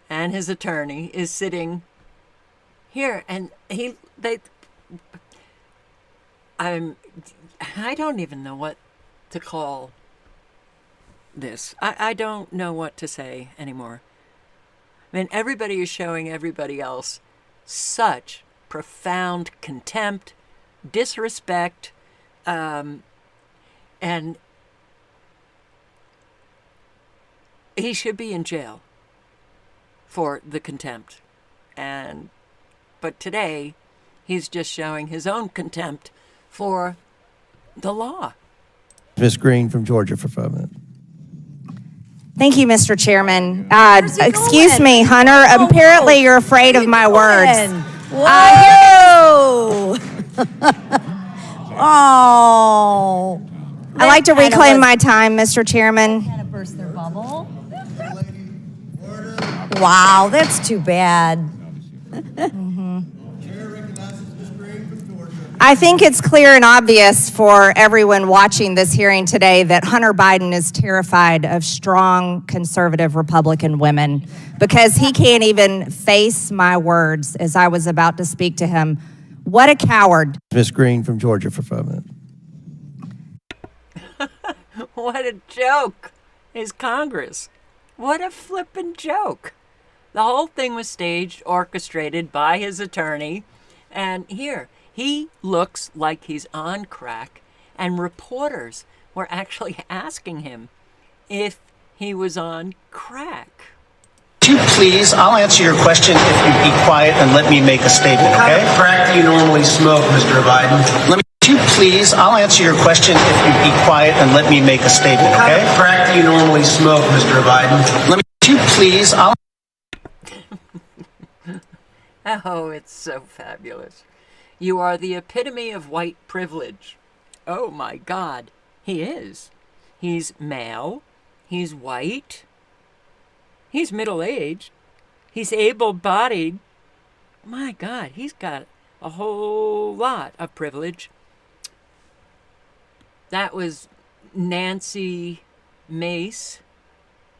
and his attorney is sitting here, and I don't even know what to call this. I don't know what to say anymore. I mean, everybody is showing everybody else such profound contempt, disrespect, and he should be in jail for the contempt. But today, he's just showing his own contempt for the law. Ms. Green from Georgia for 5 minutes. Thank you, Mr. Chairman. Excuse me, Hunter. Apparently, you're afraid of my words. Whoa! Oh. I'd like to reclaim my time, Mr. Chairman. Kind of burst their bubble. Wow, that's too bad. I think it's clear and obvious for everyone watching this hearing today that Hunter Biden is terrified of strong conservative Republican women because he can't even face my words as I was about to speak to him. What a coward. Ms. Green from Georgia for 5 minutes. What a joke is Congress. What a flippin' joke. The whole thing was staged, orchestrated by his attorney, and here, he looks like he's on crack, and reporters were actually asking him if he was on crack. Please, I'll answer your question if you be quiet and let me make a statement, okay? What kind of crack do you normally smoke, Mr. Biden? Please, I'll answer your question if you be quiet and let me make a statement, okay? What kind of crack do you normally smoke, Mr. Biden? Please, I'll... Oh, it's so fabulous. You are the epitome of white privilege. Oh my God, he is. He's male, he's white, he's middle-aged, he's able-bodied. My God, he's got a whole lot of privilege. That was Nancy Mace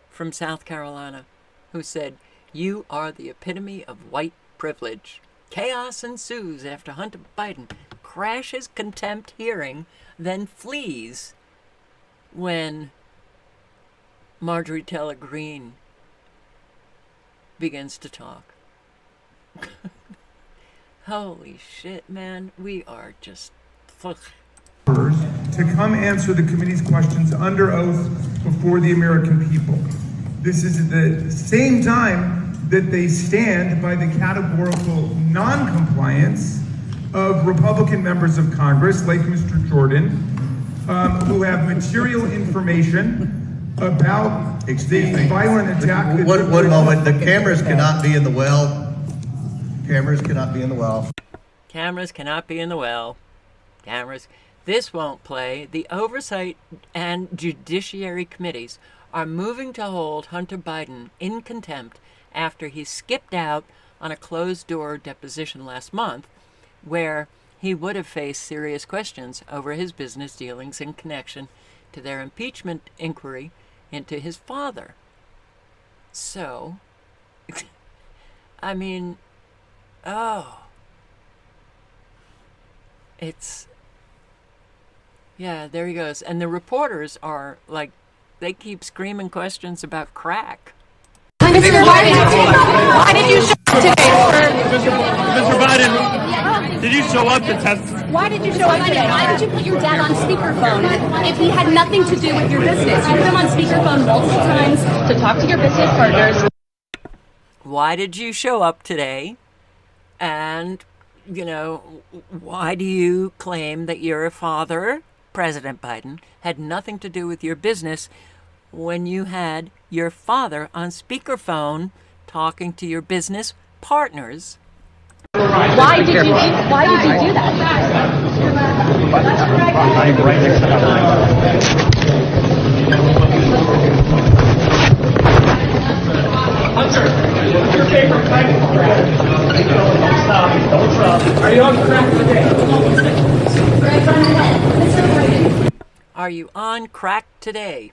from South Carolina who said, "You are the epitome of white privilege." Chaos ensues after Hunter Biden crashes contempt hearing, then flees when Marjorie Taylor Greene begins to talk. Holy shit, man. We are just... to come answer the committee's questions under oath before the American people. This is at the same time that they stand by the categorical non-compliance of Republican members of Congress, like Mr. Jordan, who have material information about the violent attack. One moment, the cameras cannot be in the well. Cameras cannot be in the well. Cameras cannot be in the well. Cameras. This won't play. The Oversight and Judiciary Committees are moving to hold Hunter Biden in contempt after he skipped out on a closed-door deposition last month where he would have faced serious questions over his business dealings in connection to their impeachment inquiry into his father. So, I mean, it's... Yeah, there he goes. And the reporters are like, they keep screaming questions about crack. Mr. Biden, Mr. Biden, did you show up to test? Why did you show up today? Why did you put your dad on speakerphone if he had nothing to do with your business? You put him on speakerphone multiple times to talk to your business partners. Why did you show up today? And, you know, why do you claim that your father, President Biden, had nothing to do with your business when you had your father on speakerphone talking to your business partners? Why did you do that? Hunter, what's your favorite type of crack? Don't stop. Are you on crack today? Are you on crack today?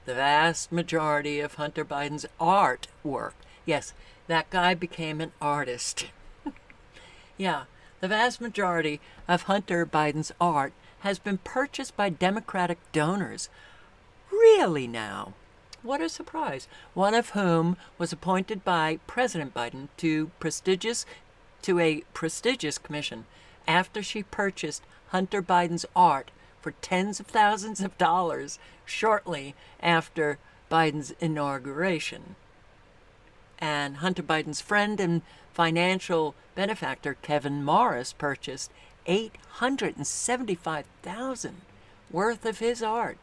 The vast majority of Hunter Biden's artwork. Yes, that guy became an artist. Yeah, the vast majority of Hunter Biden's art has been purchased by Democratic donors. Really now? What a surprise. One of whom was appointed by President Biden to a prestigious commission after she purchased Hunter Biden's art for tens of thousands of dollars shortly after Biden's inauguration. And Hunter Biden's friend and financial benefactor Kevin Morris purchased $875,000 worth of his art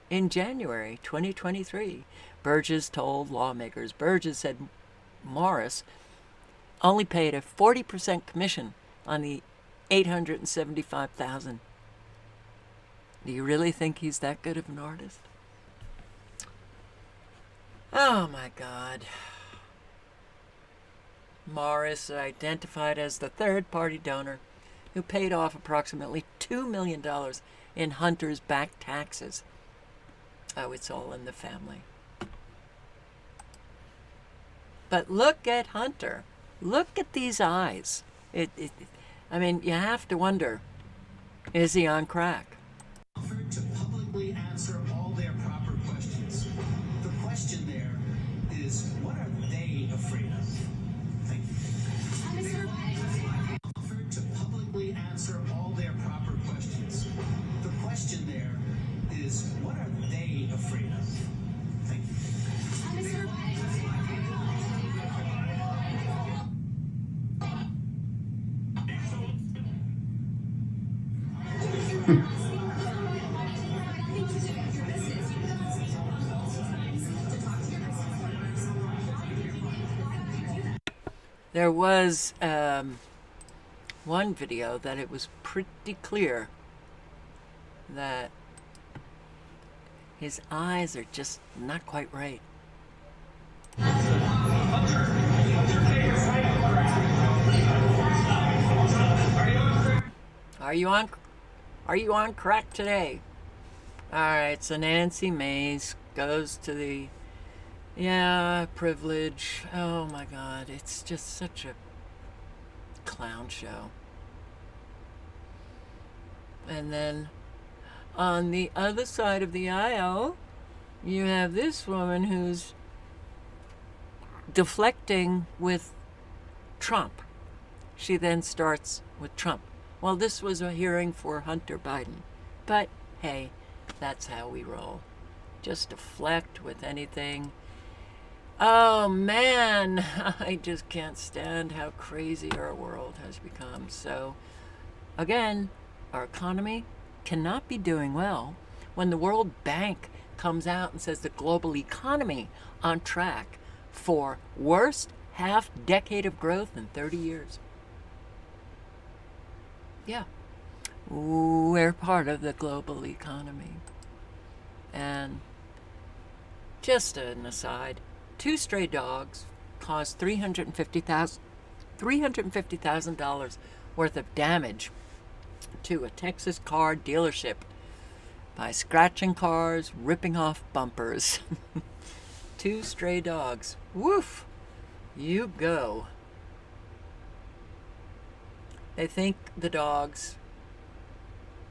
in January 2023. Burgess told lawmakers. Burgess said Morris only paid a 40% commission on the $875,000. Do you really think he's that good of an artist? Oh my God. Morris identified as the third-party donor who paid off approximately $2 million in Hunter's back taxes. Oh, it's all in the family. But look at Hunter. Look at these eyes. I mean, you have to wonder, is he on crack? To publicly answer all their proper questions. The question there is, what are they afraid of? Thank you. To publicly answer all their proper questions. The question there is, what are they afraid of? Thank you. There was one video that it was pretty clear that his eyes are just not quite right. Are you on crack today? All right, so Nancy Mace goes to the privilege. Oh my God, it's just such a clown show. And then on the other side of the aisle, you have this woman who's deflecting with Trump. She then starts with Trump. Well, this was a hearing for Hunter Biden. But hey, that's how we roll. Just deflect with anything. Oh man, I just can't stand how crazy our world has become. So, again, our economy cannot be doing well when the World Bank comes out and says the global economy on track for worst half-decade of growth in 30 years. Yeah, we're part of the global economy. And just an aside, 2 stray dogs caused $350,000 worth of damage to a Texas car dealership by scratching cars, ripping off bumpers. 2 stray dogs. Woof! You go. They think the dogs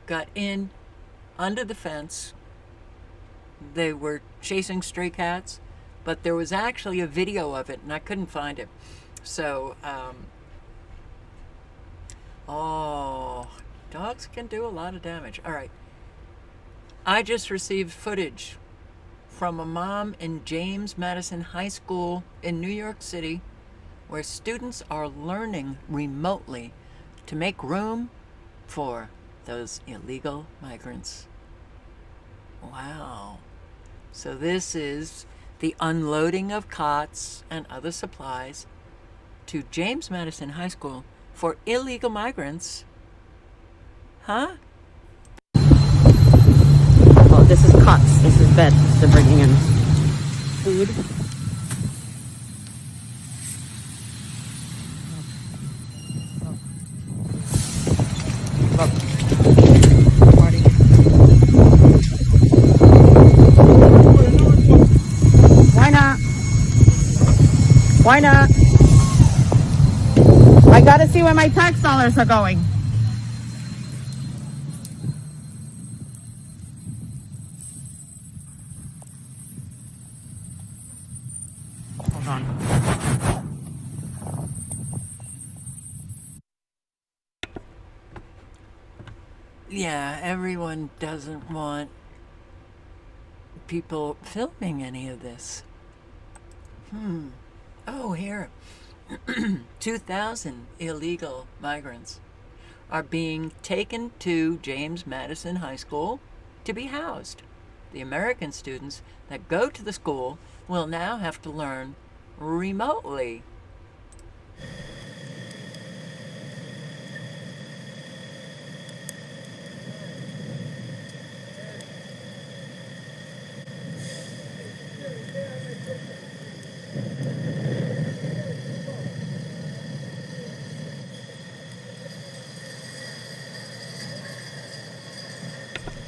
got in under the fence. They were chasing stray cats, but there was actually a video of it, and I couldn't find it. So, oh, dogs can do a lot of damage. All right. I just received footage from a mom in James Madison High School in New York City where students are learning remotely to make room for those illegal migrants. Wow. So this is the unloading of cots and other supplies to James Madison High School for illegal migrants. Huh? Oh, this is cots. This is beds. They're bringing in food. Why not? Why not? I gotta see where my tax dollars are going. Hold on. Yeah, everyone doesn't want people filming any of this. Oh, here. 2,000 illegal migrants are being taken to James Madison High School to be housed. The American students that go to the school will now have to learn remotely.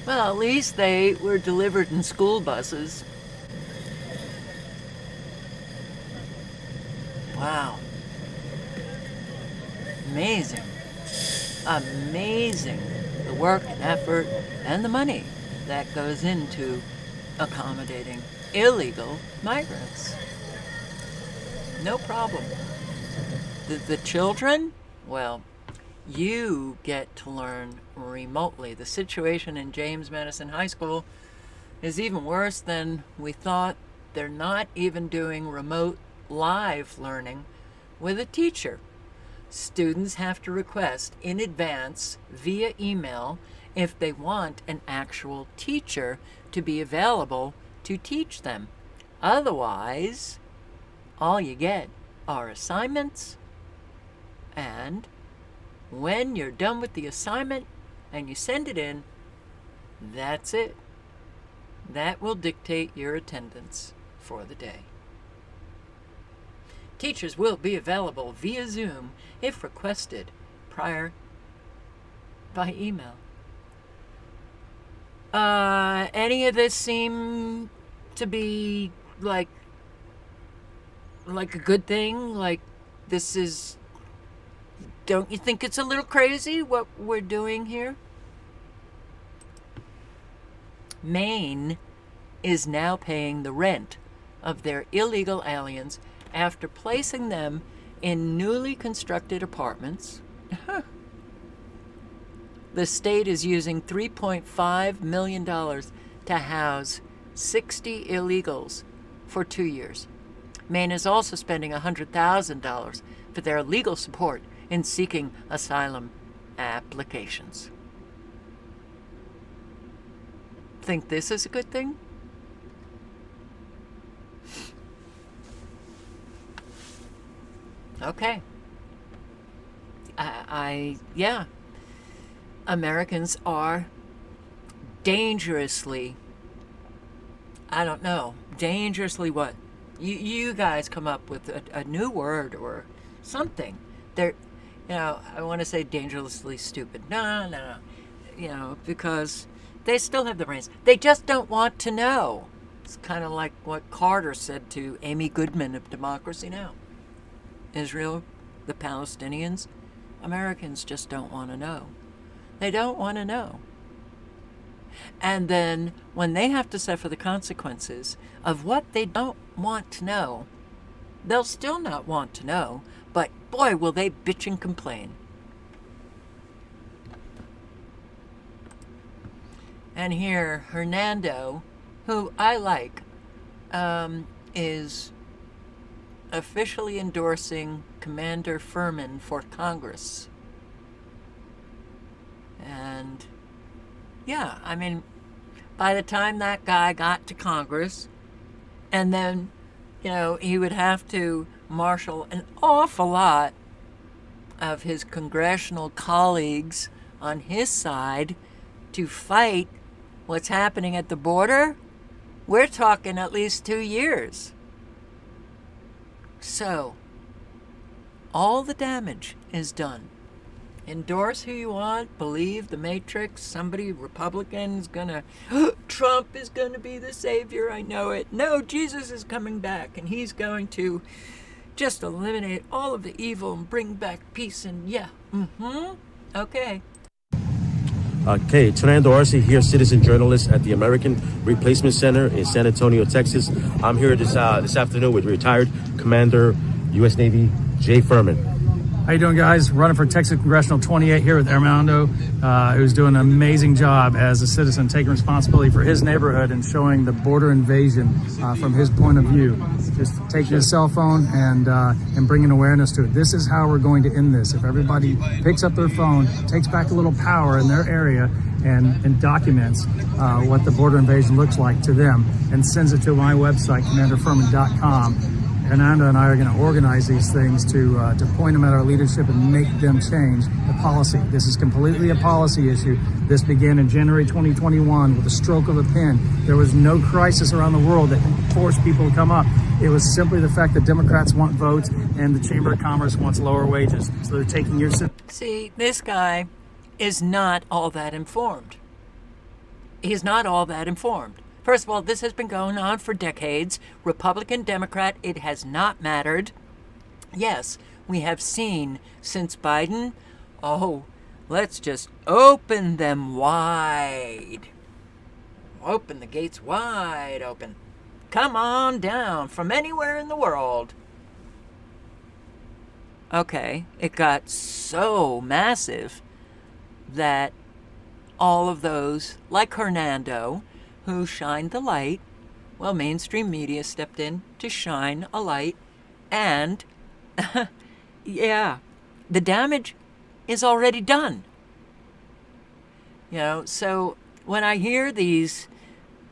Well, at least they were delivered in school buses. Wow. Amazing. Amazing. The work and effort and the money that goes into accommodating illegal migrants. No problem. The children, well, you get to learn remotely. The situation in James Madison High School is even worse than we thought. They're not even doing remote live learning with a teacher. Students have to request in advance via email if they want an actual teacher to be available to teach them. Otherwise, all you get are assignments, and when you're done with the assignment and you send it in, that's it. That will dictate your attendance for the day. Teachers will be available via Zoom if requested prior by email. Any of this seem to be like a good thing? Like, this is, don't you think it's a little crazy what we're doing here? Maine is now paying the rent of their illegal aliens after placing them in newly constructed apartments. The state is using $3.5 million to house 60 illegals for 2 years. Maine is also spending $100,000 for their legal support in seeking asylum applications. Think this is a good thing? Okay. Yeah. Americans are dangerously, I don't know, dangerously what? You guys come up with a new word or something. They're, I want to say dangerously stupid. No. Because they still have the brains. They just don't want to know. It's kind of like what Carter said to Amy Goodman of Democracy Now! Israel, the Palestinians, Americans just don't want to know. They don't want to know. And then when they have to suffer the consequences of what they don't want to know, they'll still not want to know, but boy, will they bitch and complain. And here, Hernando, who I like, is officially endorsing Commander Furman for Congress. And yeah, I mean, by the time that guy got to Congress, and then, you know, he would have to marshal an awful lot of his congressional colleagues on his side to fight what's happening at the border. We're talking at least 2 years. So, all the damage is done. Endorse who you want, believe the Matrix, somebody Republican is gonna, Trump is gonna be the savior, I know it. No, Jesus is coming back and he's going to just eliminate all of the evil and bring back peace and okay. Okay, Fernando Arce here, citizen journalist at the American Replacement Center in San Antonio, Texas. I'm here this afternoon with retired Commander U.S. Navy Jay Furman. How you doing, guys? Running for Texas Congressional 28 here with Armando, who's doing an amazing job as a citizen, taking responsibility for his neighborhood and showing the border invasion from his point of view. Just taking his cell phone and bringing awareness to it. This is how we're going to end this. If everybody picks up their phone, takes back a little power in their area, and documents what the border invasion looks like to them, and sends it to my website, commanderfurman.com. Hernando and I are going to organize these things to point them at our leadership and make them change the policy. This is completely a policy issue. This began in January 2021 with a stroke of a pen. There was no crisis around the world that forced people to come up. It was simply the fact that Democrats want votes and the Chamber of Commerce wants lower wages. So they're taking your... See, this guy is not all that informed. He's not all that informed. First of all, this has been going on for decades. Republican, Democrat, it has not mattered. Yes, we have seen since Biden, let's just open them wide. Open the gates wide open. Come on down from anywhere in the world. Okay, it got so massive that all of those, like Hernando, who shined the light, well, mainstream media stepped in to shine a light, and yeah, the damage is already done. You know, so when I hear these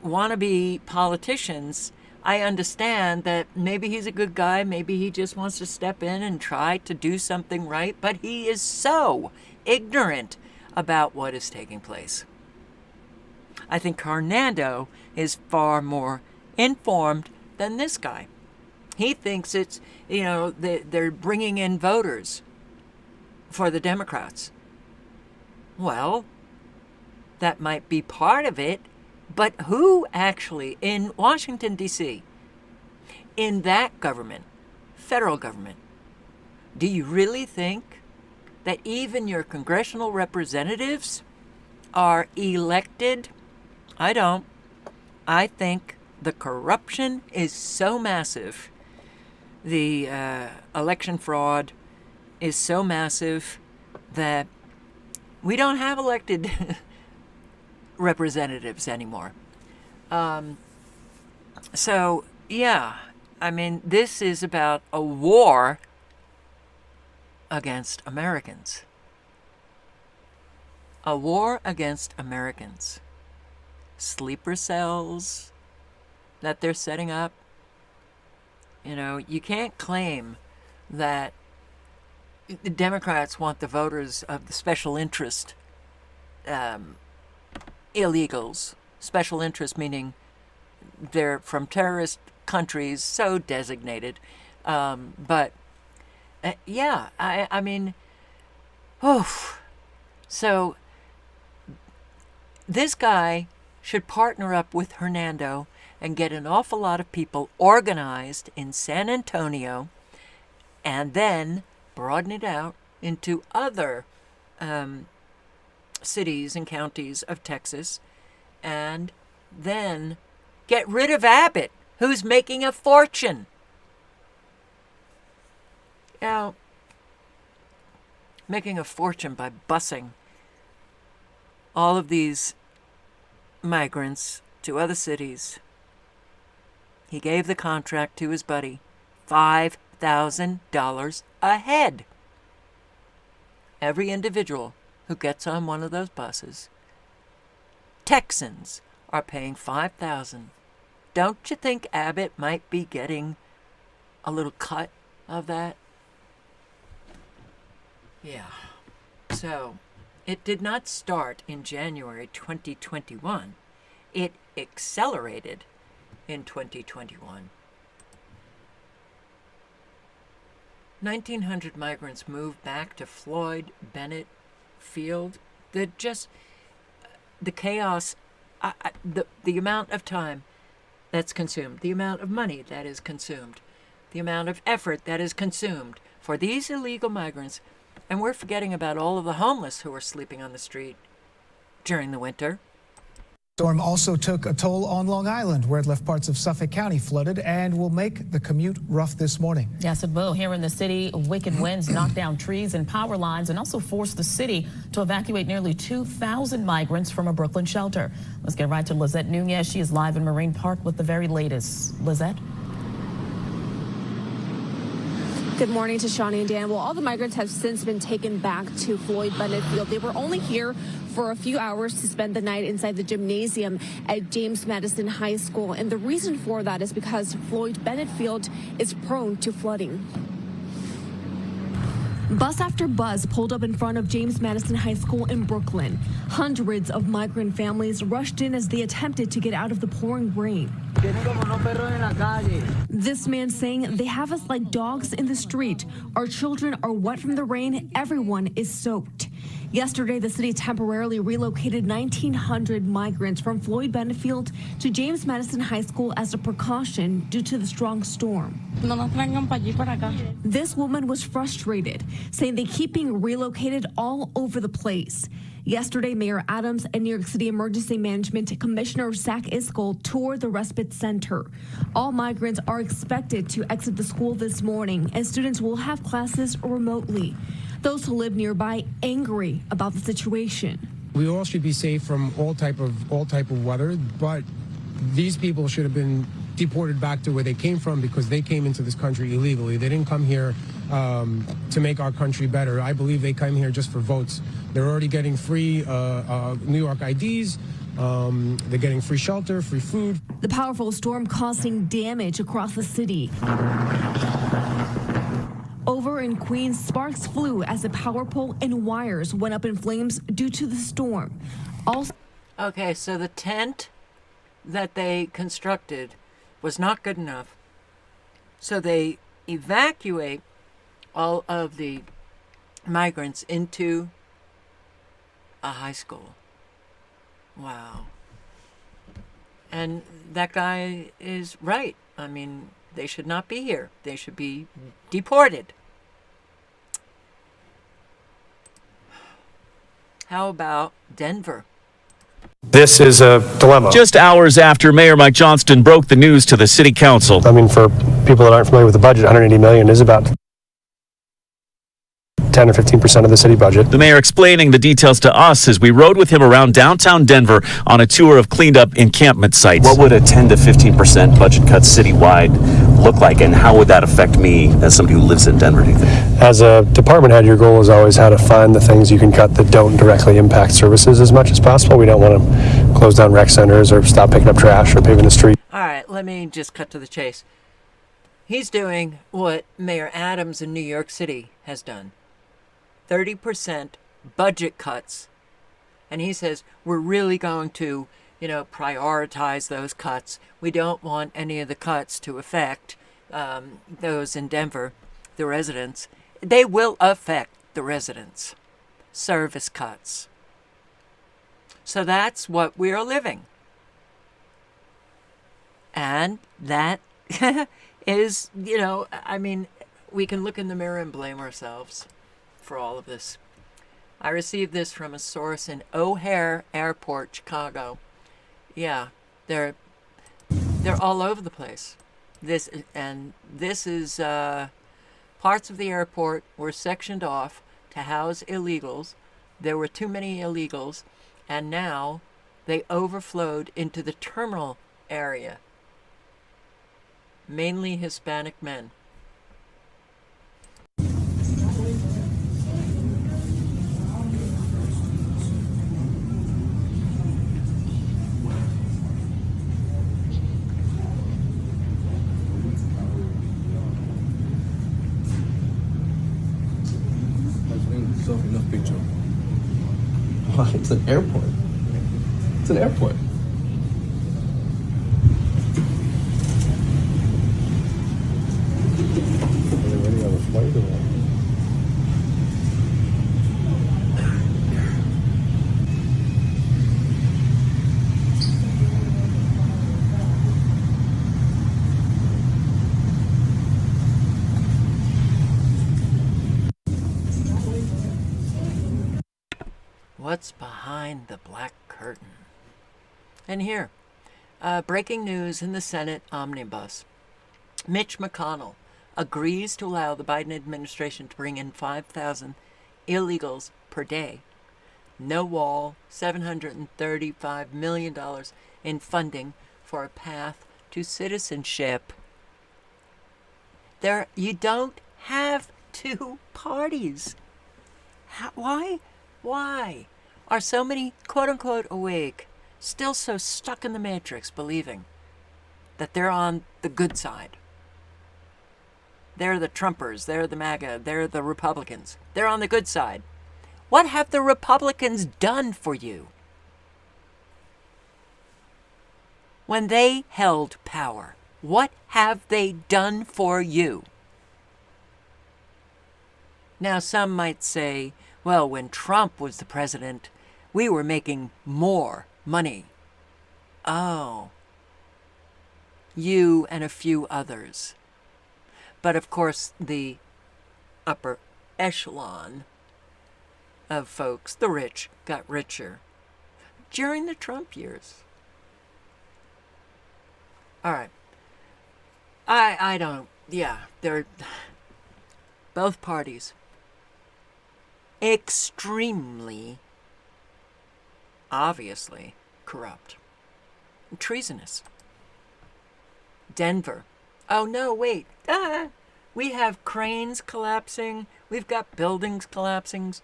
wannabe politicians, I understand that maybe he's a good guy, maybe he just wants to step in and try to do something right, but he is so ignorant about what is taking place. I think Hernando is far more informed than this guy. He thinks it's, they're bringing in voters for the Democrats. Well, that might be part of it, but who actually in Washington, D.C., in that government, federal government, do you really think that even your congressional representatives are elected? I don't. I think the corruption is so massive. The election fraud is so massive that we don't have elected representatives anymore. So, yeah, I mean, this is about a war against Americans. A war against Americans. Sleeper cells that they're setting up. You know, you can't claim that the Democrats want the voters of the special interest illegals. Special interest meaning they're from terrorist countries, so designated. But yeah, I mean, so this guy should partner up with Hernando and get an awful lot of people organized in San Antonio and then broaden it out into other cities and counties of Texas, and then get rid of Abbott, who's making a fortune. Now, making a fortune by busing all of these migrants to other cities. He gave the contract to his buddy, $5,000 a head. Every individual who gets on one of those buses, Texans are paying $5,000. Don't you think Abbott might be getting a little cut of that? Yeah. So, it did not start in January 2021. It accelerated in 2021. 1,900 migrants moved back to Floyd Bennett Field. The chaos, the amount of time that's consumed, the amount of money that is consumed, the amount of effort that is consumed for these illegal migrants. And we're forgetting about all of the homeless who are sleeping on the street during the winter. Storm also took a toll on Long Island, where it left parts of Suffolk County flooded and will make the commute rough this morning. Yes, it will. Here in the city, wicked winds knocked down trees and power lines and also forced the city to evacuate nearly 2,000 migrants from a Brooklyn shelter. Let's get right to Lizette Nunez. She is live in Marine Park with the very latest. Lizette? Good morning to Shawnee and Dan. Well, all the migrants have since been taken back to Floyd Bennett Field. They were only here for a few hours to spend the night inside the gymnasium at James Madison High School. And the reason for that is because Floyd Bennett Field is prone to flooding. Bus after bus pulled up in front of James Madison High School in Brooklyn. Hundreds of migrant families rushed in as they attempted to get out of the pouring rain. This man saying, they have us like dogs in the street. Our children are wet from the rain. Everyone is soaked. Yesterday, the city temporarily relocated 1,900 migrants from Floyd Bennett Field to James Madison High School as a precaution due to the strong storm. This woman was frustrated, saying they keep being relocated all over the place. Yesterday, Mayor Adams and New York City Emergency Management Commissioner Zach Iscol toured the respite center. All migrants are expected to exit the school this morning, and students will have classes remotely. Those who live nearby angry about the situation. We all should be safe from all type of weather, but these people should have been deported back to where they came from because they came into this country illegally. They didn't come here to make our country better. I believe they came here just for votes. They're already getting free New York IDs. They're getting free shelter, free food. The powerful storm causing damage across the city. Over in Queens, sparks flew as the power pole and wires went up in flames due to the storm. Okay, so the tent that they constructed was not good enough. So they evacuate all of the migrants into a high school. Wow. And that guy is right. I mean, they should not be here. They should be deported. How about Denver? This is a dilemma. Just hours after Mayor Mike Johnston broke the news to the city council. I mean, for people that aren't familiar with the budget, $180 million is about 10 or 15% of the city budget. The mayor explaining the details to us as we rode with him around downtown Denver on a tour of cleaned up encampment sites. What would a 10 to 15% budget cut citywide look like, and how would that affect me as somebody who lives in Denver, do you think? As a department head, your goal is always how to find the things you can cut that don't directly impact services as much as possible. We don't want to close down rec centers or stop picking up trash or paving the street. All right, let me just cut to the chase. He's doing what Mayor Adams in New York City has done. 30% budget cuts. And he says, we're really going to, prioritize those cuts. We don't want any of the cuts to affect those in Denver, the residents. They will affect the residents. Service cuts. So that's what we are living. And that is, we can look in the mirror and blame ourselves for all of this. I received this from a source in O'Hare Airport, Chicago. Yeah, they're all over the place. This is parts of the airport were sectioned off to house illegals. There were too many illegals, and now they overflowed into the terminal area. Mainly Hispanic men. Enough picture. Wow, it's an airport. It's an airport. Are they ready to have a flight or what? What's behind the black curtain? And here, breaking news in the Senate omnibus. Mitch McConnell agrees to allow the Biden administration to bring in 5,000 illegals per day. No wall, $735 million in funding for a path to citizenship. You don't have two parties. Why? Why are so many quote-unquote awake still so stuck in the matrix believing that they're on the good side? They're the Trumpers, they're the MAGA, they're the Republicans. They're on the good side. What have the Republicans done for you? When they held power, what have they done for you? Now, some might say, well, when Trump was the president, we were making more money. Oh. You and a few others. But of course, the upper echelon of folks, the rich, got richer during the Trump years. All right. I don't, they're both parties extremely, obviously corrupt, treasonous. Denver. Oh no, wait. We have cranes collapsing. We've got buildings collapsing.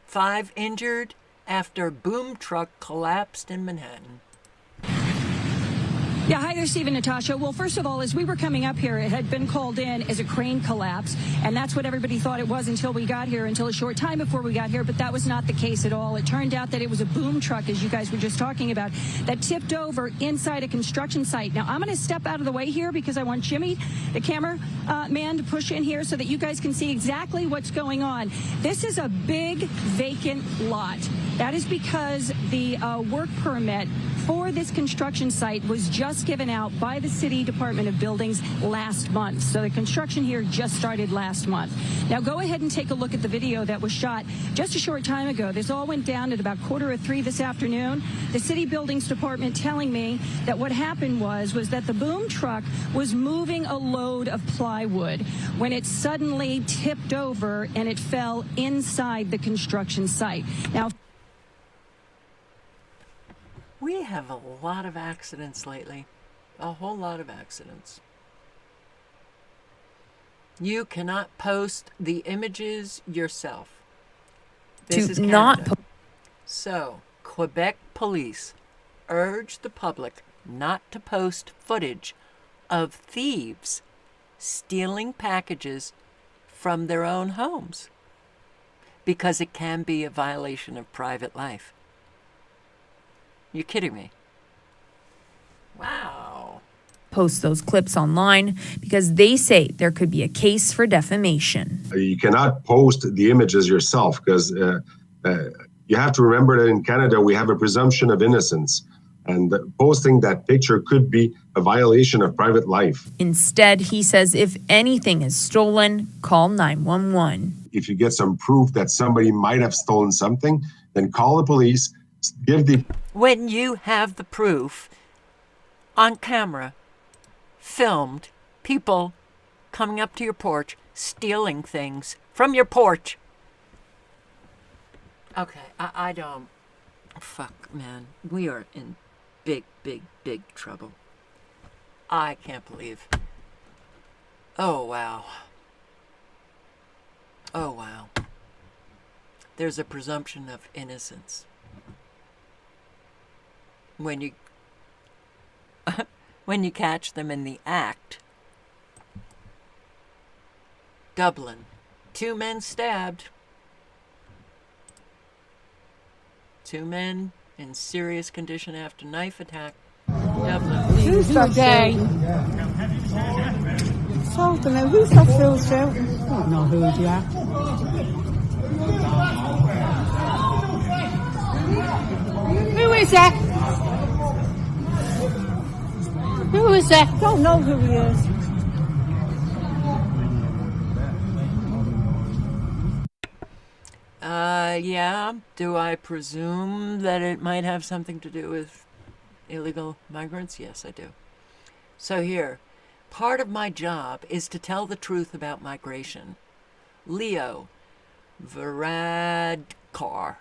5 injured after boom truck collapsed in Manhattan. Yeah, hi there, Steve and Natasha. Well, first of all, as we were coming up here, it had been called in as a crane collapse, and that's what everybody thought it was until we got here, until a short time before we got here, but that was not the case at all. It turned out that it was a boom truck, as you guys were just talking about, that tipped over inside a construction site. Now, I'm going to step out of the way here because I want Jimmy, the camera man, to push in here so that you guys can see exactly what's going on. This is a big vacant lot. That is because the work permit for this construction site was just given out by the City Department of Buildings last month. So the construction here just started last month. Now go ahead and take a look at the video that was shot just a short time ago. This all went down at about 2:45 this afternoon. The City Buildings Department telling me that what happened was that the boom truck was moving a load of plywood when it suddenly tipped over and it fell inside the construction site. Now, we have a lot of accidents lately. A whole lot of accidents. You cannot post the images yourself. This is Canada. So, Quebec police urge the public not to post footage of thieves stealing packages from their own homes because it can be a violation of private life. You're kidding me. Wow. Post those clips online because they say there could be a case for defamation. You cannot post the images yourself because you have to remember that in Canada we have a presumption of innocence, and posting that picture could be a violation of private life. Instead, he says if anything is stolen, call 911. If you get some proof that somebody might have stolen something, then call the police. When you have the proof on camera, filmed, people coming up to your porch, stealing things from your porch, Okay, I don't. Fuck, man. We are in big, big, big trouble. I can't believe. Oh, wow. Oh, wow. There's a presumption of innocence. When you catch them in the act. Dublin. 2 men stabbed. 2 men in serious condition after knife attack. Dublin. Who's that gay? Something. Who's that Phil Shout? I don't know who you are. Who is that? Who is that? Don't know who he is. Yeah. Do I presume that it might have something to do with illegal migrants? Yes, I do. So here, part of my job is to tell the truth about migration. Leo Varadkar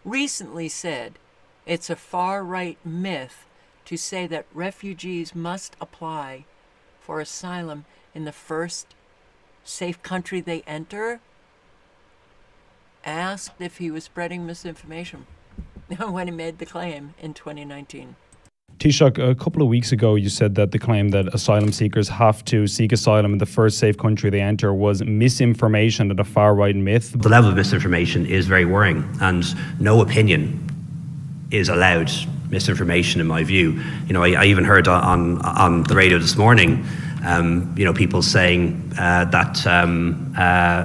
recently said it's a far-right myth to say that refugees must apply for asylum in the first safe country they enter. Asked if he was spreading misinformation when he made the claim in 2019. Taoiseach, a couple of weeks ago you said that the claim that asylum seekers have to seek asylum in the first safe country they enter was misinformation and a far-right myth. The level of misinformation is very worrying, and no opinion is allowed misinformation in my view. You know, I even heard on the radio this morning people saying that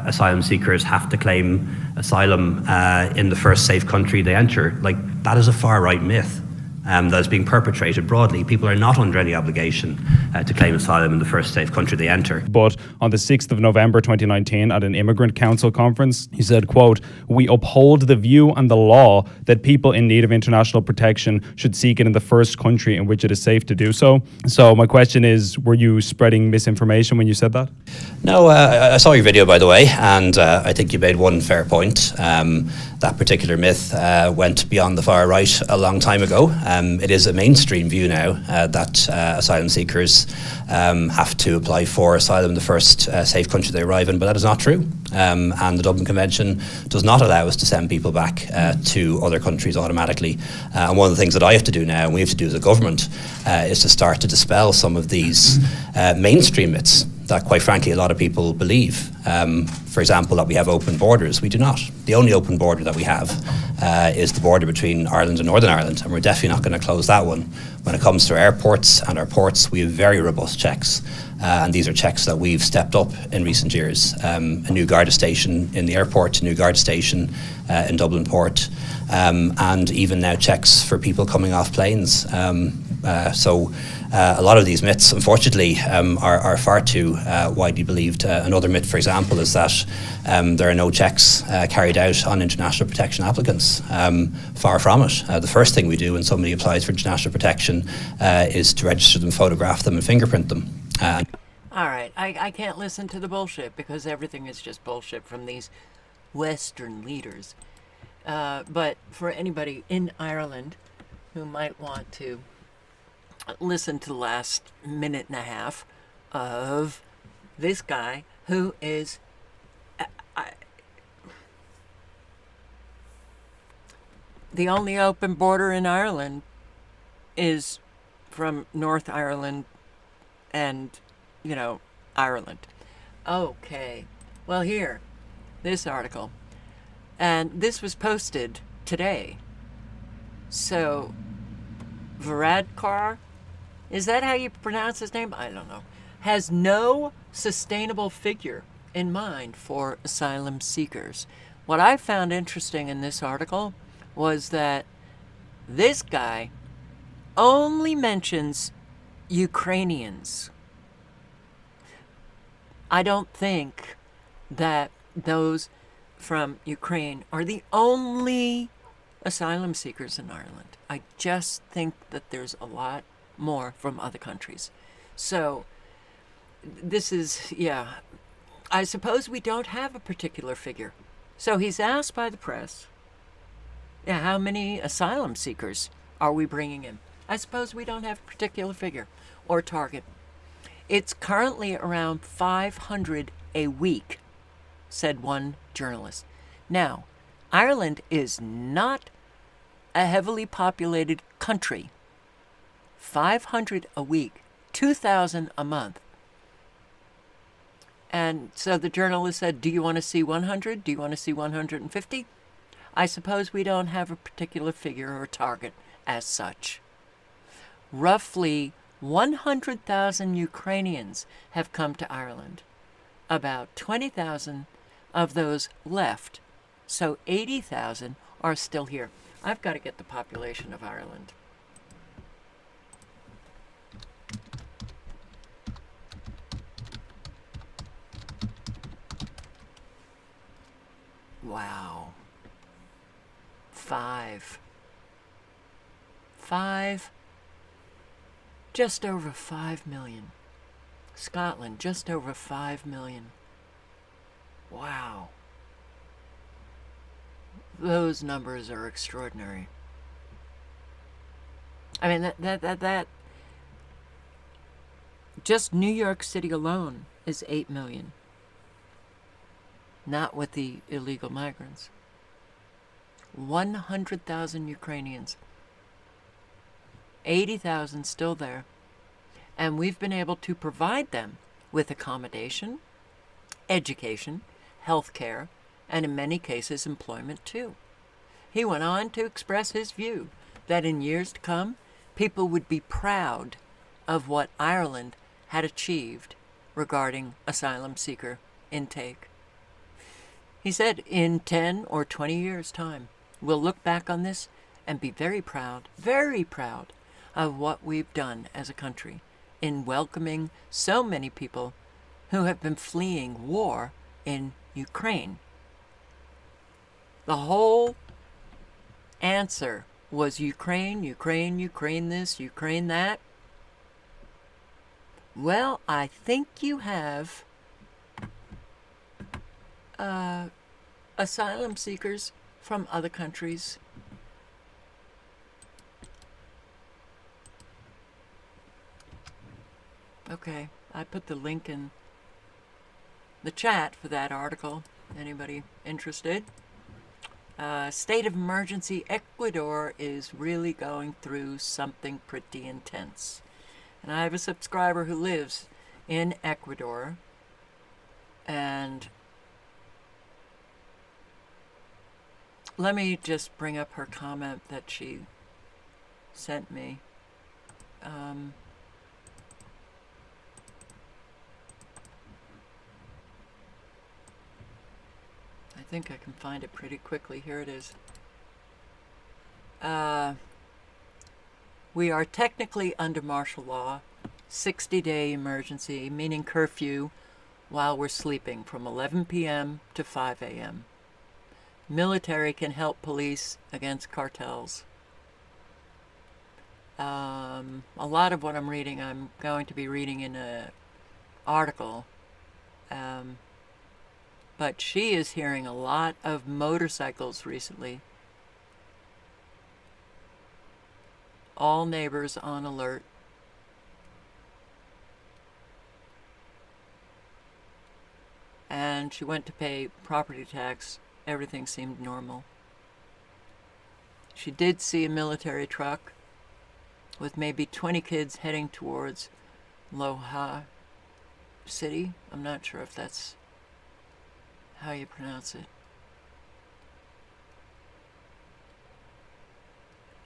asylum seekers have to claim asylum in the first safe country they enter. Like, that is a far-right myth that is being perpetrated broadly. People are not under any obligation to claim asylum in the first safe country they enter. But on the 6th of November 2019 at an Immigrant Council conference, he said, quote, "We uphold the view and the law that people in need of international protection should seek it in the first country in which it is safe to do so." So my question is, were you spreading misinformation when you said that? No, I saw your video, by the way, and I think you made one fair point. That particular myth went beyond the far right a long time ago. It is a mainstream view now that asylum seekers have to apply for asylum in the first safe country they arrive in, but that is not true. And the Dublin Convention does not allow us to send people back to other countries automatically. And one of the things that I have to do now, and we have to do as a government, is to start to dispel some of these mainstream myths that, quite frankly, a lot of people believe. For example, that we have open borders. We do not. The only open border that we have is the border between Ireland and Northern Ireland, and we're definitely not going to close that one. When it comes to airports and our ports, we have very robust checks, and these are checks that we've stepped up in recent years. A new Garda station in the airport, a new Garda station in Dublin Port, and even now checks for people coming off planes. A lot of these myths, unfortunately, are far too widely believed. Another myth, for example, is that there are no checks carried out on international protection applicants. Far from it. The first thing we do when somebody applies for international protection is to register them, photograph them, and fingerprint them. All right, I can't listen to the bullshit because everything is just bullshit from these Western leaders. But for anybody in Ireland who might want to listen to the last minute and a half of this guy who is the only open border in Ireland is from North Ireland and, Ireland. Okay. Well, here, this article. And this was posted today. So, Varadkar, is that how you pronounce his name? I don't know. Has no sustainable figure in mind for asylum seekers. What I found interesting in this article was that this guy only mentions Ukrainians. I don't think that those from Ukraine are the only asylum seekers in Ireland. I just think that there's a lot more from other countries. So this is, I suppose we don't have a particular figure. So he's asked by the press, yeah, how many asylum seekers are we bringing in? I suppose we don't have a particular figure or target. It's currently around 500 a week, said one journalist. Now, Ireland is not a heavily populated country. 500 a week, 2,000 a month. And so the journalist said, do you want to see 100? Do you want to see 150? I suppose we don't have a particular figure or target as such. Roughly 100,000 Ukrainians have come to Ireland. About 20,000 of those left. So 80,000 are still here. I've got to get the population of Ireland. Wow. 5. Just over 5 million. Scotland, just over 5 million. Wow. Those numbers are extraordinary. I mean, that just New York City alone is 8 million. Not with the illegal migrants. 100,000 Ukrainians. 80,000 still there. And we've been able to provide them with accommodation, education, health care, and in many cases employment too. He went on to express his view that in years to come, people would be proud of what Ireland had achieved regarding asylum seeker intake. He said in 10 or 20 years' time, we'll look back on this and be very proud of what we've done as a country in welcoming so many people who have been fleeing war in Ukraine. The whole answer was Ukraine, Ukraine, Ukraine this, Ukraine that. Well, I think you have asylum seekers from other countries. Okay, I put the link in the chat for that article. Anybody interested? State of emergency. Ecuador is really going through something pretty intense. And I have a subscriber who lives in Ecuador. And let me just bring up her comment that she sent me. I think I can find it pretty quickly. Here it is. We are technically under martial law, 60-day emergency, meaning curfew while we're sleeping from 11 p.m. to 5 a.m. Military can help police against cartels. A lot of what I'm reading, I'm going to be reading in an article. But she is hearing a lot of motorcycles recently. All neighbors on alert. And she went to pay property tax. Everything seemed normal. She did see a military truck with maybe 20 kids heading towards Loja City. I'm not sure if that's how you pronounce it.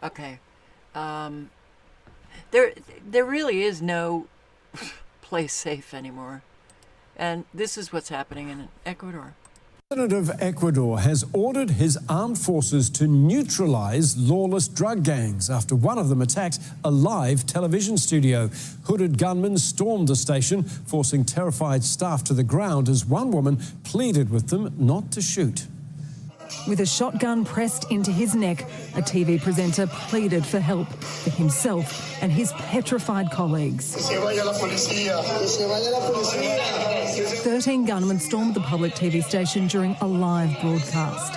Okay. There really is no place safe anymore. And this is what's happening in Ecuador. The President of Ecuador has ordered his armed forces to neutralize lawless drug gangs after one of them attacked a live television studio. Hooded gunmen stormed the station, forcing terrified staff to the ground as one woman pleaded with them not to shoot. With a shotgun pressed into his neck, a TV presenter pleaded for help for himself and his petrified colleagues. 13 gunmen stormed the public TV station during a live broadcast.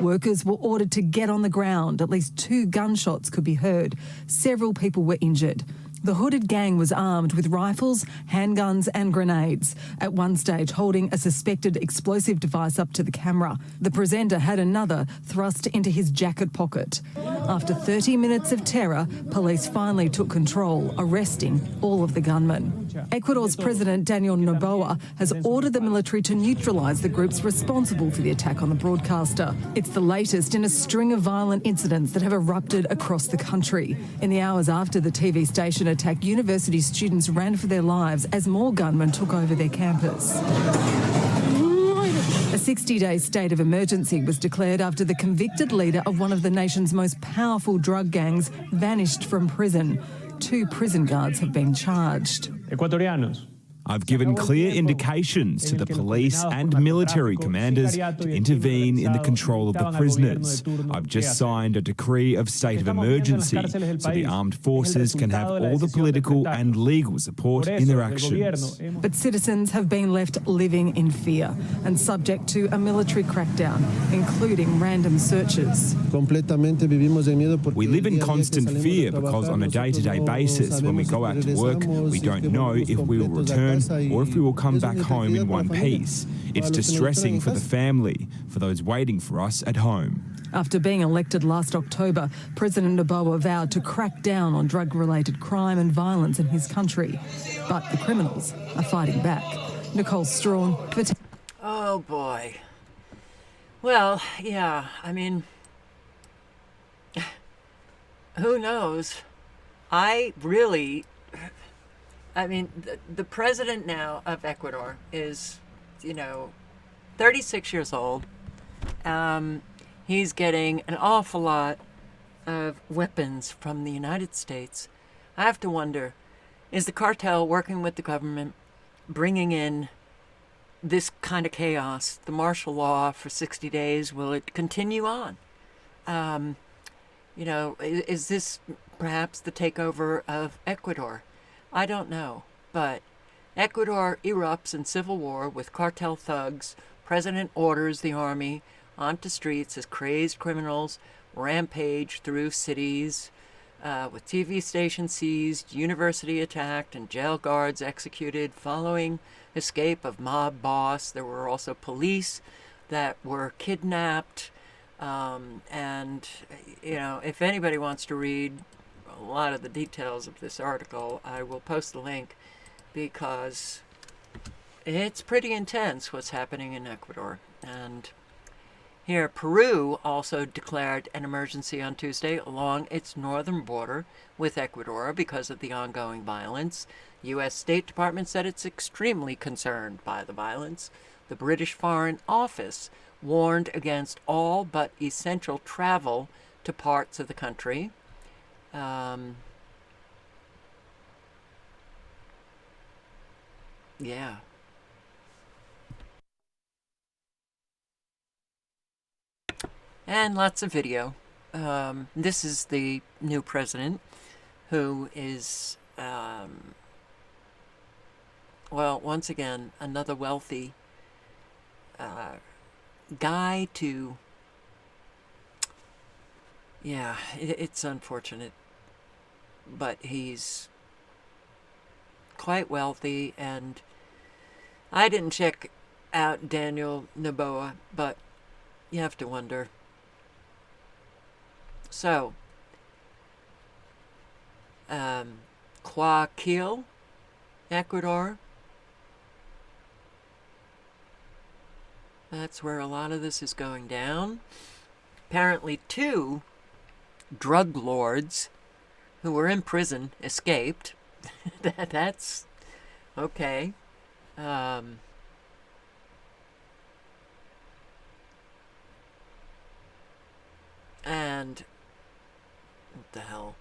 Workers were ordered to get on the ground. At least 2 gunshots could be heard. Several people were injured. The hooded gang was armed with rifles, handguns and grenades, at one stage holding a suspected explosive device up to the camera. The presenter had another thrust into his jacket pocket. After 30 minutes of terror, police finally took control, arresting all of the gunmen. Ecuador's President Daniel Noboa has ordered the military to neutralise the groups responsible for the attack on the broadcaster. It's the latest in a string of violent incidents that have erupted across the country. In the hours after the TV station attack, university students ran for their lives as more gunmen took over their campus. A 60-day state of emergency was declared after the convicted leader of one of the nation's most powerful drug gangs vanished from prison. 2 prison guards have been charged. Ecuatorianos. I've given clear indications to the police and military commanders to intervene in the control of the prisoners. I've just signed a decree of state of emergency so the armed forces can have all the political and legal support in their actions. But citizens have been left living in fear and subject to a military crackdown, including random searches. We live in constant fear because on a day-to-day basis, when we go out to work, we don't know if we will return or if we will come back home in one piece. It's distressing for the family, for those waiting for us at home. After being elected last October, President Noboa vowed to crack down on drug-related crime and violence in his country. But the criminals are fighting back. Nicole Strawn for... Oh, boy. Well, yeah, I mean, who knows? The president now of Ecuador is, 36 years old. He's getting an awful lot of weapons from the United States. I have to wonder, is the cartel working with the government, bringing in this kind of chaos, the martial law for 60 days? Will it continue on? Is this perhaps the takeover of Ecuador? I don't know, but Ecuador erupts in civil war with cartel thugs. President orders the army onto streets as crazed criminals rampage through cities, with TV stations seized, university attacked, and jail guards executed following escape of mob boss. There were also police that were kidnapped, and if anybody wants to read a lot of the details of this article, I will post the link, because it's pretty intense what's happening in Ecuador. And here, Peru also declared an emergency on Tuesday along its northern border with Ecuador because of the ongoing violence. The U.S. State Department said it's extremely concerned by the violence. The British Foreign Office warned against all but essential travel to parts of the country. Yeah. And lots of video. This is the new president, who is, once again, another wealthy guy to... Yeah, it's unfortunate, but he's quite wealthy, and I didn't check out Daniel Noboa, but you have to wonder. So, Guayaquil, Ecuador. That's where a lot of this is going down. Apparently 2 drug lords who were in prison escaped. That's okay. And what the hell?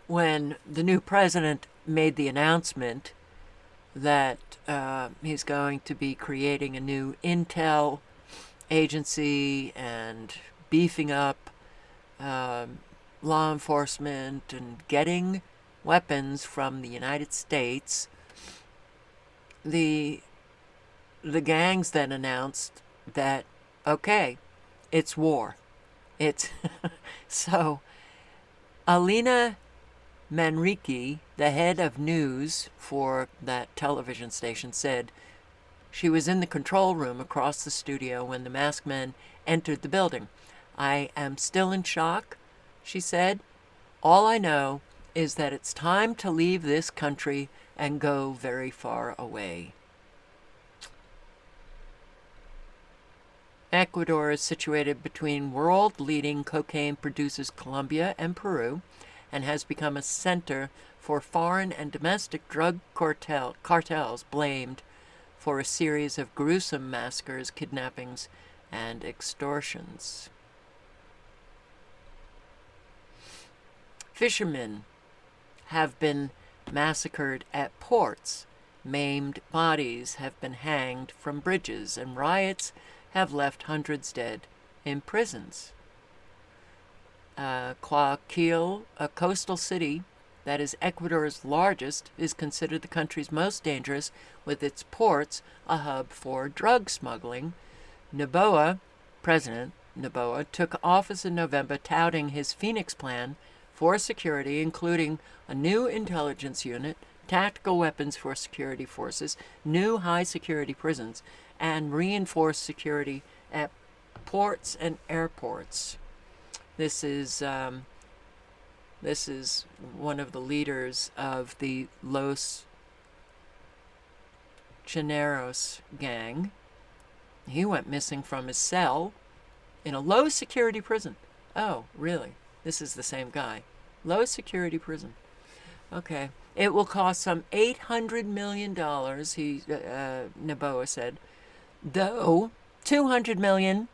When the new president made the announcement that he's going to be creating a new intel agency and beefing up law enforcement and getting weapons from the United States, the gangs then announced that, okay, it's war. It's so Alina Manrique, the head of news for that television station, said she was in the control room across the studio when the masked men entered the building. I am still in shock, she said. All I know is that it's time to leave this country and go very far away. Ecuador is situated between world-leading cocaine producers Colombia and Peru, and has become a center for foreign and domestic drug cartels blamed for a series of gruesome massacres, kidnappings, and extortions. Fishermen have been massacred at ports. Maimed bodies have been hanged from bridges, and riots have left hundreds dead in prisons. Guayaquil, a coastal city that is Ecuador's largest, is considered the country's most dangerous, with its ports a hub for drug smuggling. President Noboa took office in November, touting his Phoenix plan for security, including a new intelligence unit, tactical weapons for security forces, new high-security prisons, and reinforced security at ports and airports. This is one of the leaders of the Los Chineros gang. He went missing from his cell in a low-security prison. Oh, really? This is the same guy. Low-security prison. Okay. It will cost some $800 million, Noboa said, though $200 million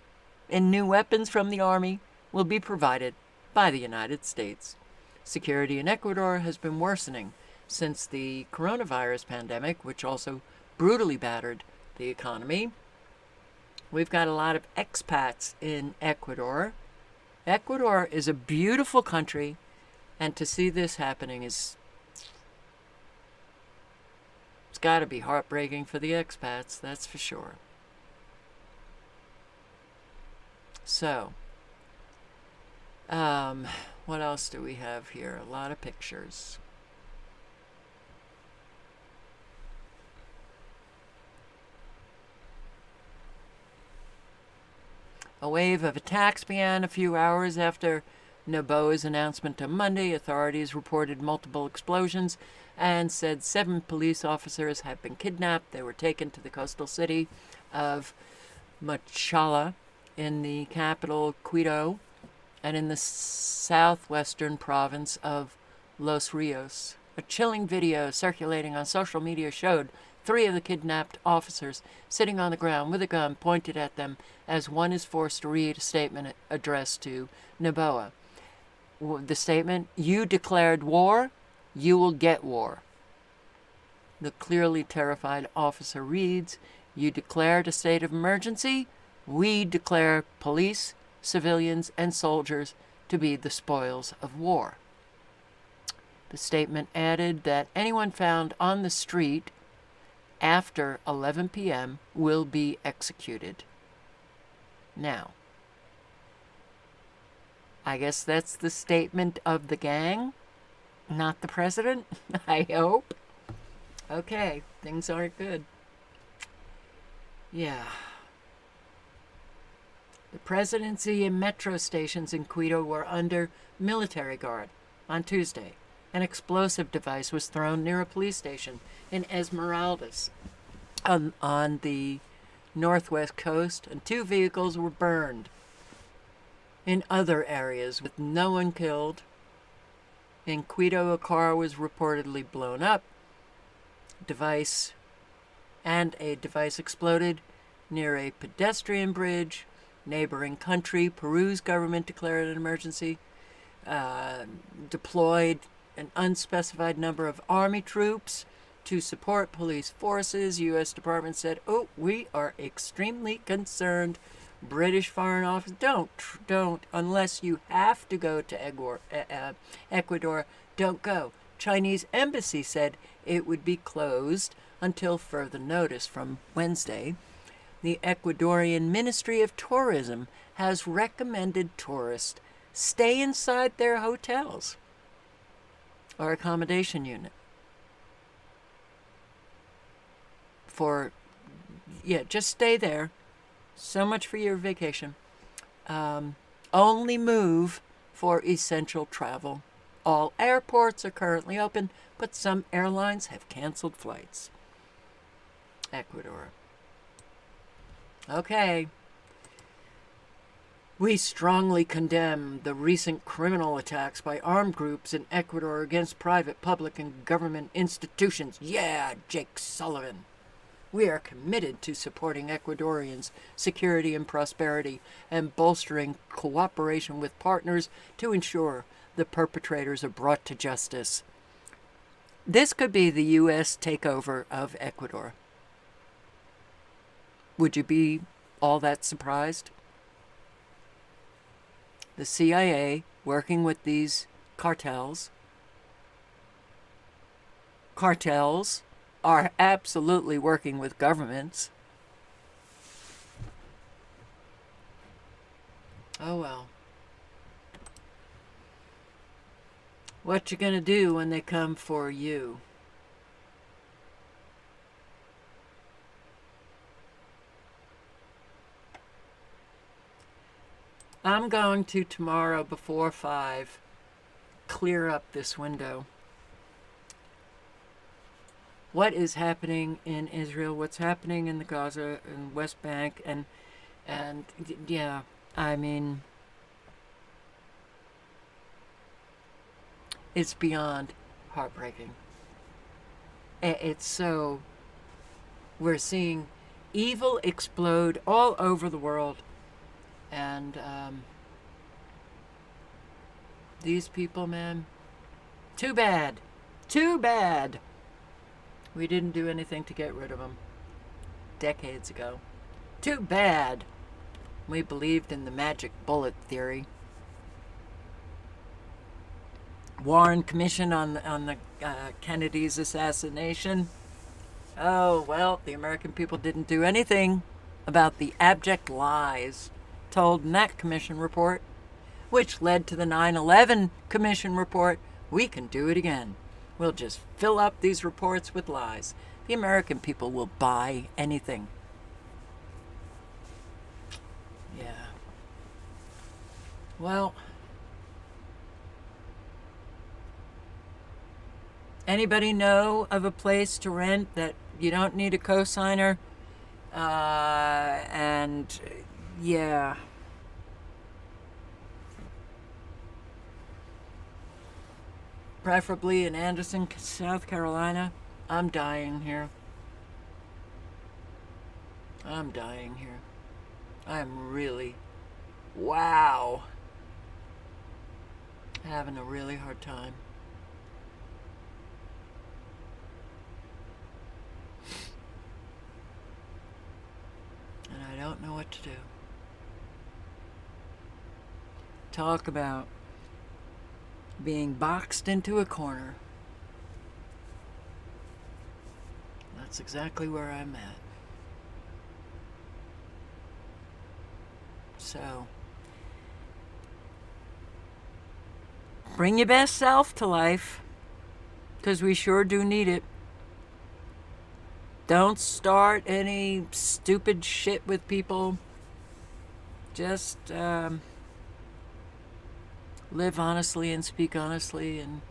in new weapons from the army will be provided by the United States. Security in Ecuador has been worsening since the coronavirus pandemic, which also brutally battered the economy. We've got a lot of expats in Ecuador. Ecuador is a beautiful country, and to see this happening it's got to be heartbreaking for the expats, that's for sure. So, what else do we have here? A lot of pictures. A wave of attacks began a few hours after Noboa's announcement on Monday. Authorities reported multiple explosions and said 7 police officers had been kidnapped. They were taken to the coastal city of Machala in the capital, Quito, and in the southwestern province of Los Rios. A chilling video circulating on social media showed 3 of the kidnapped officers sitting on the ground with a gun pointed at them as one is forced to read a statement addressed to Noboa. The statement, "You declared war, you will get war." The clearly terrified officer reads, "You declared a state of emergency, we declare police, civilians, and soldiers to be the spoils of war." The statement added that anyone found on the street after 11 p.m. will be executed. Now, I guess that's the statement of the gang, not the president, I hope. Okay, things aren't good. Yeah. The presidency and metro stations in Quito were under military guard on Tuesday. An explosive device was thrown near a police station in Esmeraldas on the northwest coast, and 2 vehicles were burned. In other areas, with no one killed, in Quito, a car was reportedly blown up. A device exploded near a pedestrian bridge. Neighboring country, Peru's government declared an emergency, deployed an unspecified number of army troops to support police forces. U.S. Department said, "Oh, we are extremely concerned British Foreign Office, don't, unless you have to go to Ecuador, don't go. Chinese embassy said it would be closed until further notice from Wednesday. The Ecuadorian Ministry of Tourism has recommended tourists stay inside their hotels or accommodation unit just stay there. So much for your vacation. Only move for essential travel. All airports are currently open, but some airlines have canceled flights. Ecuador. Okay. We strongly condemn the recent criminal attacks by armed groups in Ecuador against private, public, and government institutions. Yeah, Jake Sullivan. We are committed to supporting Ecuadorians' security and prosperity and bolstering cooperation with partners to ensure the perpetrators are brought to justice. This could be the U.S. takeover of Ecuador. Would you be all that surprised? The CIA working with these cartels are absolutely working with governments. Oh well. What you gonna do when they come for you? I'm going to tomorrow before 5 clear up this window. What is happening in Israel, what's happening in the Gaza and West Bank, and yeah, I mean, it's beyond heartbreaking. It's so, we're seeing evil explode all over the world, and these people, man, too bad. We didn't do anything to get rid of them decades ago. Too bad. We believed in the magic bullet theory. Warren Commission on the Kennedy's assassination. Oh, well, the American people didn't do anything about the abject lies told in that commission report, which led to the 9/11 commission report. We can do it again. We'll just fill up these reports with lies. The American people will buy anything. Yeah. Well, anybody know of a place to rent that you don't need a cosigner? And yeah. Preferably in Anderson, South Carolina. I'm dying here. I'm really, wow, having a really hard time. And I don't know what to do. Talk about being boxed into a corner. That's exactly where I'm at. So, bring your best self to life, because we sure do need it. Don't start any stupid shit with people. Just live honestly and speak honestly, and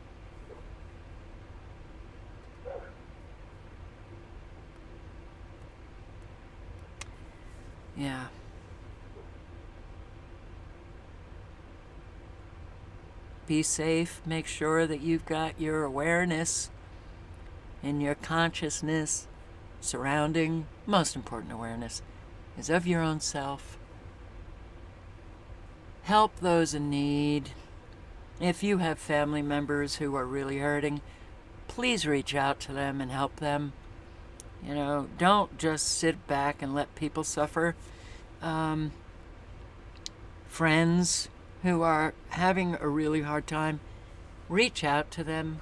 yeah. Be safe. Make sure that you've got your awareness and your consciousness surrounding, most important awareness is of your own self. Help those in need. If you have family members who are really hurting, please reach out to them and help them. You know, don't just sit back and let people suffer. friends who are having a really hard time, reach out to them.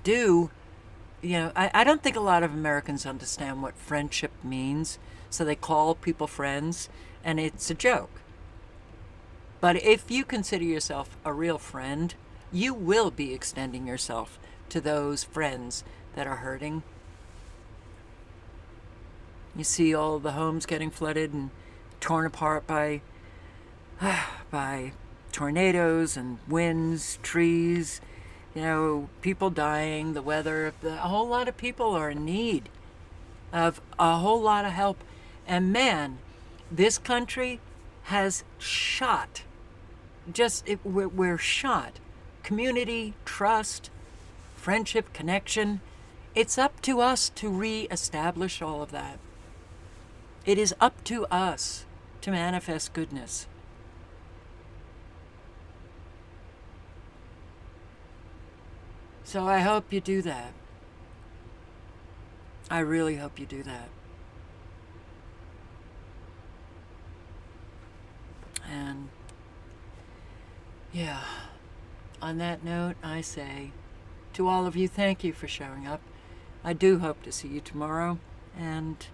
I don't think a lot of Americans understand what friendship means, so they call people friends, and it's a joke. But if you consider yourself a real friend, you will be extending yourself to those friends that are hurting. You see all the homes getting flooded and torn apart by tornadoes and winds, trees, people dying, the weather. A whole lot of people are in need of a whole lot of help. And man, this country has shot. We're shot. Community, trust, friendship, connection. It's up to us to reestablish all of that. It is up to us to manifest goodness. So I hope you do that. I really hope you do that. And yeah, on that note, I say to all of you, thank you for showing up. I do hope to see you tomorrow, and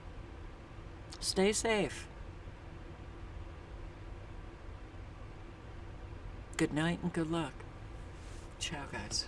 stay safe. Good night and good luck. Ciao, guys.